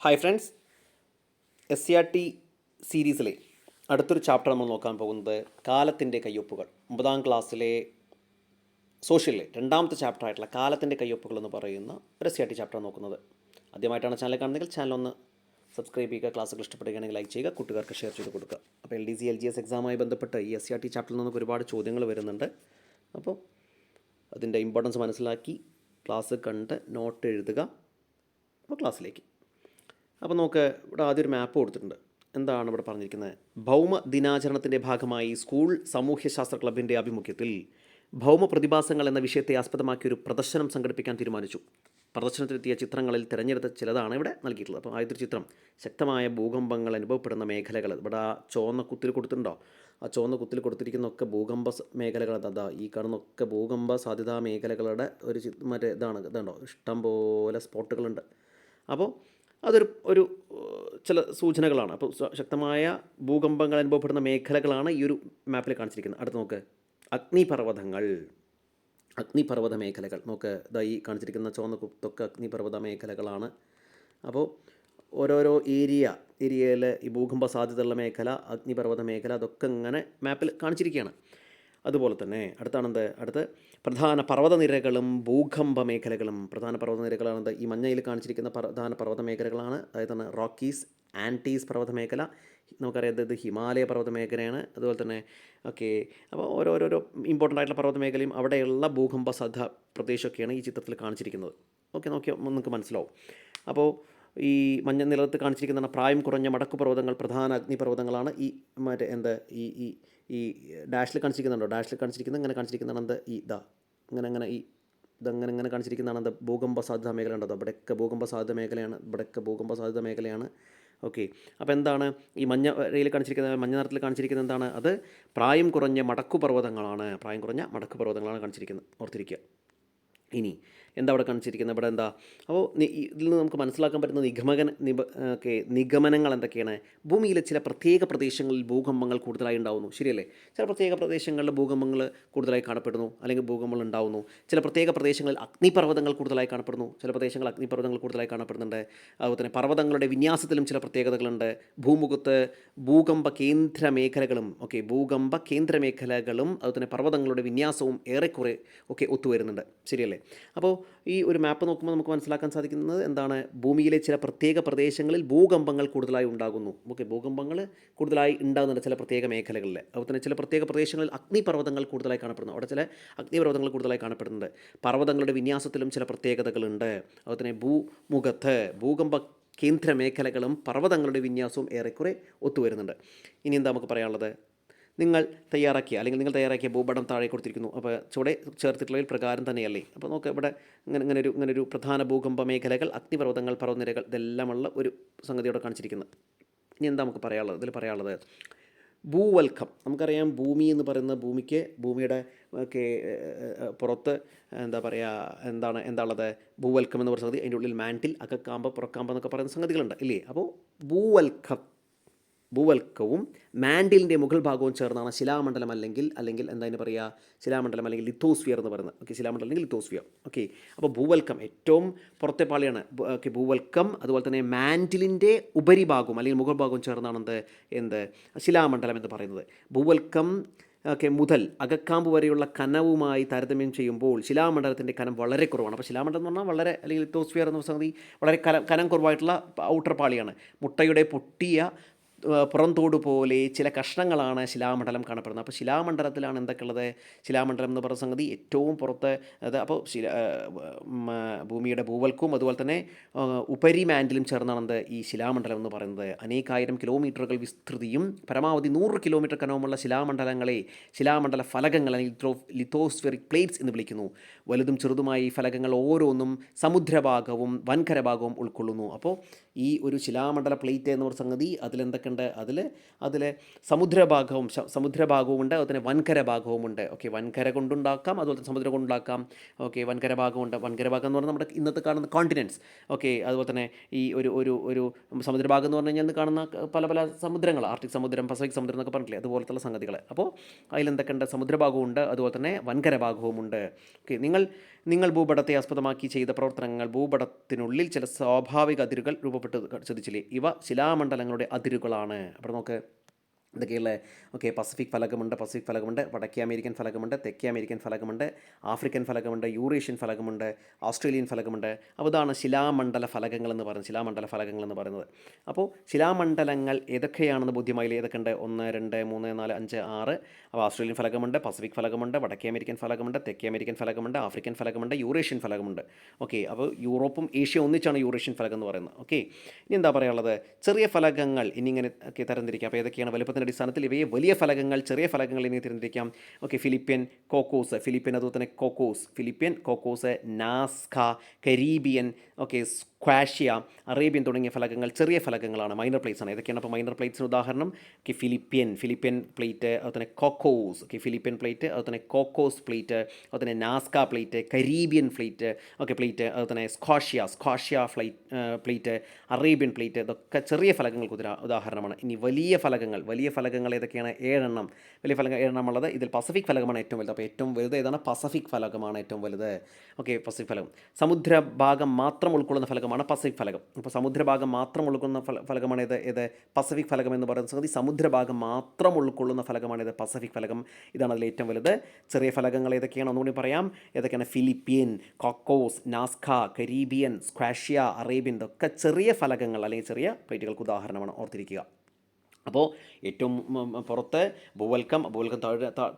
Hi friends, SCRT സീരീസിലെ അടുത്തൊരു chapter നമ്മൾ നോക്കാൻ പോകുന്നത് കാലത്തിൻ്റെ കയ്യൊപ്പുകൾ. 9ാം ക്ലാസ്സിലെ സോഷ്യലിലെ രണ്ടാമത്തെ ചാപ്റ്റർ ആയിട്ടുള്ള കാലത്തിൻ്റെ കയ്യൊപ്പുകൾ എന്ന് പറയുന്ന ഒരു SCRT ചാപ്റ്റർ നോക്കുന്നത്. ആദ്യമായിട്ടാണ് ചാനൽ കാണുന്നതെങ്കിൽ ചാനൽ ഒന്ന് സബ്സ്ക്രൈബ് ചെയ്യുക. ക്ലാസ്സുകൾ ഇഷ്ടപ്പെടുകയാണെങ്കിൽ ലൈക്ക് ചെയ്യുക, കൂട്ടുകാർക്ക് ഷെയർ ചെയ്ത് കൊടുക്കുക. അപ്പോൾ LDC LGS എക്സാമുമായി ബന്ധപ്പെട്ട് ഈ SCRT ചാപ്റ്ററിൽ നമുക്ക് ഒരുപാട് ചോദ്യങ്ങൾ വരുന്നുണ്ട്. അപ്പോൾ അതിൻ്റെ ഇമ്പോർട്ടൻസ് മനസ്സിലാക്കി ക്ലാസ് കണ്ട് നോട്ട് എഴുതുക. അപ്പോൾ ക്ലാസ്സിലേക്ക്. അപ്പോൾ നമുക്ക് ഇവിടെ ആദ്യം ഒരു മാപ്പ് കൊടുത്തിട്ടുണ്ട്. എന്താണ് ഇവിടെ പറഞ്ഞിരിക്കുന്നത്? ഭൗമ ദിനാചരണത്തിൻ്റെ ഭാഗമായി സ്കൂൾ സാമൂഹ്യശാസ്ത്ര ക്ലബിൻ്റെ ആഭിമുഖ്യത്തിൽ ഭൗമ പ്രതിഭാസങ്ങൾ എന്ന വിഷയത്തെ ആസ്പദമാക്കി ഒരു പ്രദർശനം സംഘടിപ്പിക്കാൻ തീരുമാനിച്ചു. പ്രദർശനത്തിലെത്തിയ ചിത്രങ്ങളിൽ തിരഞ്ഞെടുത്ത ചിലതാണ് ഇവിടെ നൽകിയിട്ടുള്ളത്. അപ്പോൾ ആദ്യത്തെ ചിത്രം ശക്തമായ ഭൂകമ്പങ്ങൾ അനുഭവപ്പെടുന്ന മേഖലകൾ. ഇവിടെ ആ ചുവന്ന കുത്തിൽ കൊടുത്തിട്ടുണ്ടോ? ആ ചുവന്ന കുത്തിൽ കൊടുത്തിരിക്കുന്നതൊക്കെ ഭൂകമ്പ മേഖലകൾ. അതാ ഈ കാണുന്നൊക്കെ ഭൂകമ്പ സാധ്യതാ മേഖലകളുടെ ഒരു മറ്റേ ഇതുണ്ടോ, ഇഷ്ടം പോലെ സ്പോട്ടുകളുണ്ട്. അപ്പോൾ അതൊരു ചില സൂചനകളാണ്. അപ്പോൾ ശക്തമായ ഭൂകമ്പങ്ങൾ അനുഭവപ്പെടുന്ന മേഖലകളാണ് ഈ ഒരു മാപ്പിൽ കാണിച്ചിരിക്കുന്നത്. അടുത്ത് നോക്ക്, അഗ്നിപർവ്വത മേഖലകൾ. നോക്ക്, ഇതാ ഈ കാണിച്ചിരിക്കുന്ന ചുവന്ന കുത്തൊക്കെ അഗ്നിപർവ്വത മേഖലകളാണ്. അപ്പോൾ ഓരോരോ ഏരിയയിൽ ഈ ഭൂകമ്പ സാധ്യതയുള്ള മേഖല, അഗ്നിപർവ്വത മേഖല, അതൊക്കെ ഇങ്ങനെ മാപ്പിൽ കാണിച്ചിരിക്കുകയാണ്. അതുപോലെ തന്നെ അടുത്ത് പ്രധാന പർവ്വതനിരകളും ഭൂകമ്പ മേഖലകളും. പ്രധാന പർവ്വതനിരകളാണ് ഈ മഞ്ഞയിൽ കാണിച്ചിരിക്കുന്ന പ്രധാന പർവ്വത മേഖലകളാണ്. അതായത് തന്നെ റോക്കീസ്, ആൻറ്റീസ് പർവ്വത മേഖല. നമുക്കറിയാം ഇത് ഹിമാലയ പർവ്വത മേഖലയാണ്. അതുപോലെ തന്നെ അപ്പോൾ ഓരോരോ ഇമ്പോർട്ടൻ്റ് ആയിട്ടുള്ള പർവ്വത മേഖലയും അവിടെയുള്ള ഭൂകമ്പ സാധ്യത പ്രദേശമൊക്കെയാണ് ഈ ചിത്രത്തിൽ കാണിച്ചിരിക്കുന്നത്. നോക്കിയാൽ നിങ്ങൾക്ക് മനസ്സിലാവും. അപ്പോൾ ഈ മഞ്ഞ നിലത്ത് കാണിച്ചിരിക്കുന്ന പ്രായം കുറഞ്ഞ മടക്കുപർവ്വതങ്ങൾ പ്രധാന അഗ്നിപർവ്വതങ്ങളാണ്. ഈ ഈ ഡാഷിൽ കാണിച്ചിരിക്കുന്നുണ്ടോ? ഡാഷിൽ കാണിച്ചിരിക്കുന്നത് ഇങ്ങനെ കാണിച്ചിരിക്കുന്നതാണ് ഇങ്ങനെ കാണിച്ചിരിക്കുന്നതാണ് ഭൂകമ്പ സാധ്യതാ മേഖല. ഉണ്ടോ? ഇവിടെയൊക്കെ ഭൂകമ്പ സാധ്യത മേഖലയാണ്, ഇവിടെയൊക്കെ ഭൂകമ്പ സാധ്യത മേഖലയാണ്. അപ്പോൾ എന്താണ് ഈ മഞ്ഞ രയിൽ കാണിച്ചിരിക്കുന്നത്? മഞ്ഞ നിറത്തിൽ കാണിച്ചിരിക്കുന്നത് എന്താണ്? അത് പ്രായം കുറഞ്ഞ മടക്കുപർവ്വതങ്ങളാണ്. കാണിച്ചിരിക്കുന്നത്, ഓർത്തിരിക്കുക. ഇനി എന്താ അവിടെ കാണിച്ചിരിക്കുന്നത്? ഇവിടെ എന്താ? അപ്പോൾ ഇതിൽ നിന്ന് നമുക്ക് മനസ്സിലാക്കാൻ പറ്റുന്ന നിഗമനങ്ങൾ എന്തൊക്കെയാണ്? ഭൂമിയിലെ ചില പ്രത്യേക പ്രദേശങ്ങളിൽ ഭൂകമ്പങ്ങൾ കൂടുതലായി ഉണ്ടാകുന്നു. ശരിയല്ലേ? ചില പ്രത്യേക പ്രദേശങ്ങളിൽ ഭൂകമ്പങ്ങൾ കൂടുതലായി കാണപ്പെടുന്നു, അല്ലെങ്കിൽ ഭൂകമ്പങ്ങൾ ഉണ്ടാകുന്നു. ചില പ്രത്യേക പ്രദേശങ്ങളിൽ അഗ്നിപർവ്വതങ്ങൾ കൂടുതലായി കാണപ്പെടുന്നു. കൂടുതലായി കാണപ്പെടുന്നുണ്ട്. അതുപോലെ തന്നെ പർവ്വതങ്ങളുടെ വിന്യാസത്തിലും ചില പ്രത്യേകതകളുണ്ട്. ഭൂമുഖത്ത് ഭൂകമ്പ കേന്ദ്ര മേഖലകളും അതുപോലെ തന്നെ പർവ്വതങ്ങളുടെ വിന്യാസവും ഏറെക്കുറെ ഒത്തുവരുന്നുണ്ട്. ശരിയല്ലേ? അപ്പോൾ ഈ ഒരു മാപ്പ് നോക്കുമ്പോൾ നമുക്ക് മനസ്സിലാക്കാൻ സാധിക്കുന്നത് എന്താണ്? ഭൂമിയിലെ ചില പ്രത്യേക പ്രദേശങ്ങളിൽ ഭൂകമ്പങ്ങൾ കൂടുതലായി ഉണ്ടാകുന്നു. ഭൂകമ്പങ്ങൾ കൂടുതലായി ഉണ്ടാകുന്നുണ്ട് ചില പ്രത്യേക മേഖലകളിൽ. അതുപോലെ തന്നെ ചില പ്രത്യേക പ്രദേശങ്ങളിൽ അഗ്നിപർവ്വതങ്ങൾ കൂടുതലായി കാണപ്പെടുന്നു. അവിടെ ചില അഗ്നിപർവ്വതങ്ങൾ കൂടുതലായി കാണപ്പെടുന്നുണ്ട്. പർവ്വതങ്ങളുടെ വിന്യാസത്തിലും ചില പ്രത്യേകതകളുണ്ട്. അതുപോലെ തന്നെ ഭൂമുഖത്ത് ഭൂകമ്പ കേന്ദ്ര മേഖലകളും പർവ്വതങ്ങളുടെ വിന്യാസവും ഏറെക്കുറെ ഒത്തുവരുന്നുണ്ട്. ഇനി എന്താ നമുക്ക് പറയാനുള്ളത്? നിങ്ങൾ തയ്യാറാക്കിയ ഭൂപടം താഴെ കൊടുത്തിരിക്കുന്നു. അപ്പോൾ ചുവടെ ചേർത്തിട്ടുള്ളതിൽ പ്രകാരം തന്നെയല്ലേ? അപ്പോൾ നോക്കുക, ഇവിടെ ഇങ്ങനൊരു പ്രധാന ഭൂകമ്പ മേഖലകൾ, അഗ്നിപർവ്വതങ്ങൾ, പർവ്വതനിരകൾ, ഇതെല്ലാമുള്ള ഒരു സംഗതിയോടെ കാണിച്ചിരിക്കുന്നത്. ഇനി എന്താ നമുക്ക് പറയാനുള്ളത്? ഭൂവൽക്കം. നമുക്കറിയാം, ഭൂമി എന്ന് പറയുന്നത് ഭൂമിയുടെ പുറത്ത് എന്താണുള്ളത്? ഭൂവൽക്കം എന്ന് പറയുന്നത് അതിൻ്റെ ഉള്ളിൽ മാൻറ്റിൽ, അകക്കാമ്പ്, പുറക്കാമ്പ് എന്നൊക്കെ പറയുന്ന സംഗതികളുണ്ട് ഇല്ലേ? അപ്പോൾ ഭൂവൽക്കവും മാൻഡിലിൻ്റെ മുകൾ ഭാഗവും ചേർന്നാണ് ശിലാമണ്ഡലം അല്ലെങ്കിൽ ശിലാമണ്ഡലം അല്ലെങ്കിൽ ലിത്തോസ്ഫിയർ എന്ന് പറയുന്നത്. ശിലാമണ്ഡലം അല്ലെങ്കിൽ ലിത്തോസ്ഫിയർ. അപ്പോൾ ഭൂവൽക്കം ഏറ്റവും പുറത്തെ പാളിയാണ്. ഭൂവൽക്കം, അതുപോലെ തന്നെ മാൻഡിലിൻ്റെ ഉപരിഭാഗവും അല്ലെങ്കിൽ മുകൾ ഭാഗവും ചേർന്നാണ് ശിലാമണ്ഡലം എന്ന് പറയുന്നത്. ഭൂവൽക്കം മുതൽ അകക്കാമ്പ് വരെയുള്ള കനവുമായി താരതമ്യം ചെയ്യുമ്പോൾ ശിലാമണ്ഡലത്തിൻ്റെ കനം വളരെ കുറവാണ്. അപ്പോൾ ശിലാമണ്ഡലം എന്ന് പറഞ്ഞാൽ വളരെ, അല്ലെങ്കിൽ ലിത്തോസ്ഫിയർ എന്ന സംഗതി വളരെ കനം കുറവായിട്ടുള്ള ഔട്ടർ പാളിയാണ്. മുട്ടയുടെ പൊട്ടിയ പുറംതോട് പോലെ ചില കഷ്ണങ്ങളാണ് ശിലാമണ്ഡലം കാണപ്പെടുന്നത്. അപ്പോൾ ശിലാമണ്ഡലത്തിലാണ് എന്തൊക്കെയുള്ളത്? ശിലാമണ്ഡലം എന്ന് പറയുന്ന സംഗതി ഏറ്റവും പുറത്ത്. അപ്പോൾ ഭൂമിയുടെ ഭൂവൽക്കവും അതുപോലെ തന്നെ ഉപരിമാൻഡിലും ചേർന്നാണ് ഈ ശിലാമണ്ഡലം എന്ന് പറയുന്നത്. അനേകായിരം കിലോമീറ്ററുകൾ വിസ്തൃതിയും പരമാവധി 100 കിലോമീറ്റർ കനവുമുള്ള ശിലാമണ്ഡല ഫലകങ്ങൾ അല്ലെങ്കിൽ ലിത്തോസ്ഫെറിക് പ്ലേറ്റ്സ് എന്ന് വിളിക്കുന്നു. വലുതും ചെറുതുമായി ഫലകങ്ങൾ ഓരോന്നും സമുദ്രഭാഗവും വൻകരഭാഗവും ഉൾക്കൊള്ളുന്നു. അപ്പോൾ ഈ ഒരു ശിലാമണ്ഡല പ്ലേറ്റ് എന്ന് പറയുന്ന സംഗതി അതിലെന്തൊക്കെയുണ്ട്? അതിൽ സമുദ്രഭാഗവും ഉണ്ട്, അതുപോലെ തന്നെ വൻകര ഭാഗവുമുണ്ട്. വൻകര കൊണ്ടുണ്ടാക്കാം, അതുപോലെ തന്നെ സമുദ്രം കൊണ്ടുണ്ടാക്കാം. വൻകര ഭാഗമുണ്ട്. വൻകര ഭാഗം എന്ന് പറഞ്ഞാൽ നമ്മുടെ ഇന്നത്തെ കാണുന്ന കോണ്ടിനെൻറ്റ്സ്. അതുപോലെ തന്നെ ഈ ഒരു സമുദ്രഭാഗം എന്ന് പറഞ്ഞു കഴിഞ്ഞാൽ കാണുന്ന പല സമുദ്രങ്ങൾ, ആർട്ടിക് സമുദ്രം, പസഫിക് സമുദ്രം എന്നൊക്കെ പറഞ്ഞില്ലേ, അതുപോലത്തുള്ള സംഗതികൾ. അപ്പോൾ അതിലെന്തൊക്കെയുണ്ട്? സമുദ്രഭാഗവും ഉണ്ട്, അതുപോലെ തന്നെ വൻകര ഭാഗവുമുണ്ട്. നിങ്ങൾ നിങ്ങൾ ഭൂപടത്തെ ആസ്പദമാക്കി ചെയ്ത പ്രവർത്തനങ്ങൾ ഭൂപടത്തിനുള്ളിൽ ചില സ്വാഭാവിക അതിരുകൾ രൂപപ്പെട്ട് ശ്രദ്ധിച്ചില്ലേ? ഇവ ശിലാമണ്ഡലങ്ങളുടെ അതിരുകളാണ്. അപ്പോൾ നമുക്ക് ഇതൊക്കെയുള്ള പസഫിക് ഫലകമുണ്ട്, വടക്കേ അമേരിക്കൻ ഫലകമുണ്ട്, തെക്കേ അമേരിക്കൻ ഫലകമുണ്ട്, ആഫ്രിക്കൻ ഫലകമുണ്ട്, യൂറേഷ്യൻ ഫലകമുണ്ട്, ഓസ്ട്രേലിയൻ ഫലകമുണ്ട്. അപ്പോൾ ഇതാണ് ശിലാമണ്ഡല ഫലകങ്ങൾ എന്ന് പറയുന്നത്. അപ്പോൾ ശിലാമണ്ഡലങ്ങൾ ഏതൊക്കെയാണെന്ന് ബോധ്യമായില്ലേ? ഏതൊക്കെയുണ്ട്? 1, 2, 3, 4, 5, 6. അപ്പോൾ ഓസ്ട്രേലിയൻ ഫലകമുണ്ട്, പസഫിക് ഫലകമുണ്ട്, വടക്കേ അമേരിക്കൻ ഫലകമുണ്ട്, തെക്കേ അമേരിക്കൻ ഫലകമുണ്ട്, ആഫ്രിക്കൻ ഫലകമുണ്ട്, യൂറേഷ്യൻ ഫലകമുണ്ട്. അപ്പോൾ യൂറോപ്പും ഏഷ്യ ഒന്നിച്ചാണ് യൂറേഷ്യൻ ഫലകം എന്ന് പറയുന്നത്. ഇനി എന്താ പറയാനുള്ളത്? ചെറിയ ഫലകങ്ങൾ ഇങ്ങനെ തരംതിരിക്കാം. അപ്പോൾ ഏതൊക്കെയാണ്? വലുപ്പത്തിൻ്റെ അടിസ്ഥാനത്തിൽ ഇവയെ വലിയ ഫലകങ്ങൾ, ചെറിയ ഫലകങ്ങൾ എന്നിങ്ങനെ തിരഞ്ഞെടുക്കാം. ഫിലിപ്പിയൻ കോക്കോസ്, നാസ്ക, കരീബിയൻ, സ്ക്വാഷ്യ, അറേബ്യൻ തുടങ്ങിയ ഫലകങ്ങൾ ചെറിയ ഫലകങ്ങളാണ്, മൈനർ പ്ലേറ്റ്സ് ആണ്. ഏതൊക്കെയാണ് അപ്പോൾ മൈനർ പ്ലേറ്റ്സിന് ഉദാഹരണം? ഫിലിപ്പിയൻ പ്ലേറ്റ്, അതുപോലെ കോക്കോസ്, ഫിലിപ്പിയൻ പ്ലേറ്റ്, അതുപോലെ കോക്കോസ് പ്ലേറ്റ്, അതുപോലെ നാസ്ക പ്ലേറ്റ്, കരീബിയൻ പ്ലേറ്റ്, അതുപോലെ സ്ക്വാഷ്യ പ്ലേറ്റ്, അറേബ്യൻ പ്ലേറ്റ്. ഇതൊക്കെ ചെറിയ ഫലകങ്ങൾക്ക് ഉദാഹരണമാണ്. ഇനി വലിയ ഫലകങ്ങൾ ഏതൊക്കെയാണ്? 7 എണ്ണം. വലിയ ഫലകം 7 എണ്ണം ഉള്ളത്. ഇതിൽ പസഫിക് ഫലകമാണ് ഏറ്റവും വലുത്. അപ്പോൾ ഏറ്റവും വലുത് ഏതാണ്? പസഫിക് ഫലകമാണ് ഏറ്റവും വലുത്. പസഫിക് ഫലകം. സമുദ്രഭാഗം മാത്രം ഉൾക്കൊള്ളുന്ന ഫലകമാണ് പസഫിക് ഫലകം. അപ്പോൾ സമുദ്രഭാഗം മാത്രം ഉൾക്കൊള്ളുന്ന ഫലകമാണ് ഏത്? പസഫിക് ഫലകം എന്ന് പറയുന്ന സംഗതി സമുദ്രഭാഗം മാത്രം ഉൾക്കൊള്ളുന്ന ഫലകമാണ് പസഫിക് ഫലകം. ഇതാണ് അതിൽ ഏറ്റവും വലുത്. ചെറിയ ഫലകങ്ങൾ ഏതൊക്കെയാണ്? ഒന്നുകൂടി പറയാം. ഏതൊക്കെയാണ്? ഫിലിപ്പിയൻ, കോക്കോസ്, നാസ്ക, കരീബിയൻ, സ്ക്വാഷ്യ, അറേബ്യൻ. ഇതൊക്കെ ചെറിയ ഫലകങ്ങൾ അല്ലെങ്കിൽ ചെറിയ പ്ലേറ്റുകൾക്ക് ഉദാഹരണമാണ്. ഓർത്തിരിക്കുക. അപ്പോൾ ഏറ്റവും പുറത്ത് ഭൂവൽക്കം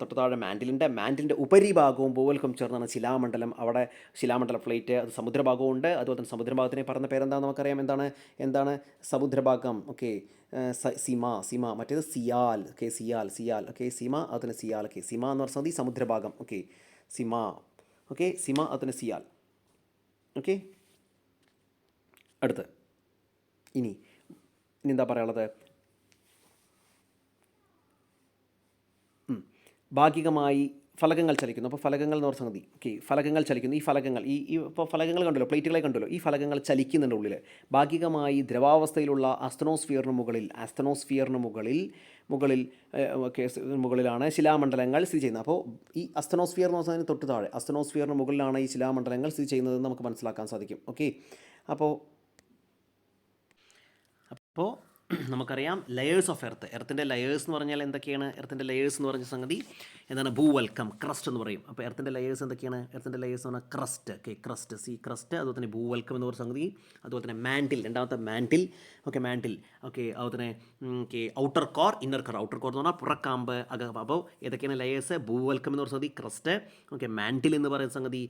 തൊട്ട് താഴെ മാൻറ്റിലിൻ്റെ ഉപരിഭാഗവും ഭൂവൽക്കം ചേർന്നാണ് ശിലാമണ്ഡലം. അവിടെ ശിലാമണ്ഡല പ്ലേറ്റ്, അത് സമുദ്രഭാഗവും ഉണ്ട്. അതുപോലെ തന്നെ സമുദ്രഭാഗത്തിനെ പറയുന്ന പേരെന്താണെന്ന് നമുക്കറിയാം. എന്താണ് സമുദ്രഭാഗം? സിമ. മറ്റേത് സിയാൽ. സിമ, അതിന് സിയാൽ. സിമ എന്ന് പറഞ്ഞാൽ സമുദ്രഭാഗം. സിമ, അതിന് സിയാൽ. അടുത്ത് ഇനി എന്താ പറയാനുള്ളത്? ഭാഗികമായി ഫലകങ്ങൾ ചലിക്കുന്നു. അപ്പോൾ ഫലകങ്ങൾ എന്ന് പറഞ്ഞ സംഗതി ഫലകങ്ങൾ ചലിക്കുന്നു. ഈ ഫലകങ്ങൾ ഇപ്പോൾ ഫലകങ്ങൾ കണ്ടല്ലോ, പ്ലേറ്റുകളെ കണ്ടല്ലോ. ഈ ഫലകങ്ങൾ ചലിക്കുന്നുണ്ട് ഉള്ളിൽ. ഭാഗികമായി ദ്രവാവസ്ഥയിലുള്ള അസ്തനോസ്ഫിയറിന് മുകളിലാണ് ശിലാമണ്ഡലങ്ങൾ സ്ഥിതി ചെയ്യുന്നത്. അപ്പോൾ ഈ അസ്തനോസ്ഫിയർ എന്ന് പറഞ്ഞതിന് തൊട്ട് താഴെ അസ്തനോസ്ഫിയറിന് മുകളിലാണ് ഈ ശിലാമണ്ഡലങ്ങൾ സ്ഥിതി ചെയ്യുന്നതെന്ന് നമുക്ക് മനസ്സിലാക്കാൻ സാധിക്കും. അപ്പോൾ നമുക്കറിയാം ലെയേഴ്സ് ഓഫ് എർത്തിൻ്റെ ലെയേഴ്സ് എന്ന് പറഞ്ഞാൽ എന്തൊക്കെയാണ്? എർത്തിൻ്റെ ലെയേഴ്സ് എന്ന് പറഞ്ഞ സംഗതി എന്താണ്? ഭൂവൽക്കം, ക്രസ്റ്റ് എന്ന് പറയും. അപ്പോൾ എർത്തിൻ്റെ ലെയേഴ്സ് എന്തൊക്കെയാണ്? എർത്തിൻ്റെ ലെയേഴ്സ് എന്ന് പറഞ്ഞാൽ ക്രസ്റ്റ്, അതുപോലെ തന്നെ ഭൂവൽക്കം എന്ന് പറഞ്ഞ സംഗതി, അതുപോലെ തന്നെ മാൻറ്റിൽ, രണ്ടാമത്തെ മാൻറ്റിൽ. അതുപോലെ തന്നെ outer core, inner core. Outer core എന്ന് പറഞ്ഞാൽ പുറക്കാമ്പ്, അകക്കാമ്പ്. അപ്പോൾ ഏതൊക്കെയാണ് ലെയേഴ്സ്? ഭൂവൽക്കം എന്ന് പറഞ്ഞ സംഗതി ക്രസ്റ്റ്, മാൻറ്റിൽ എന്ന് പറയുന്ന സംഗതി,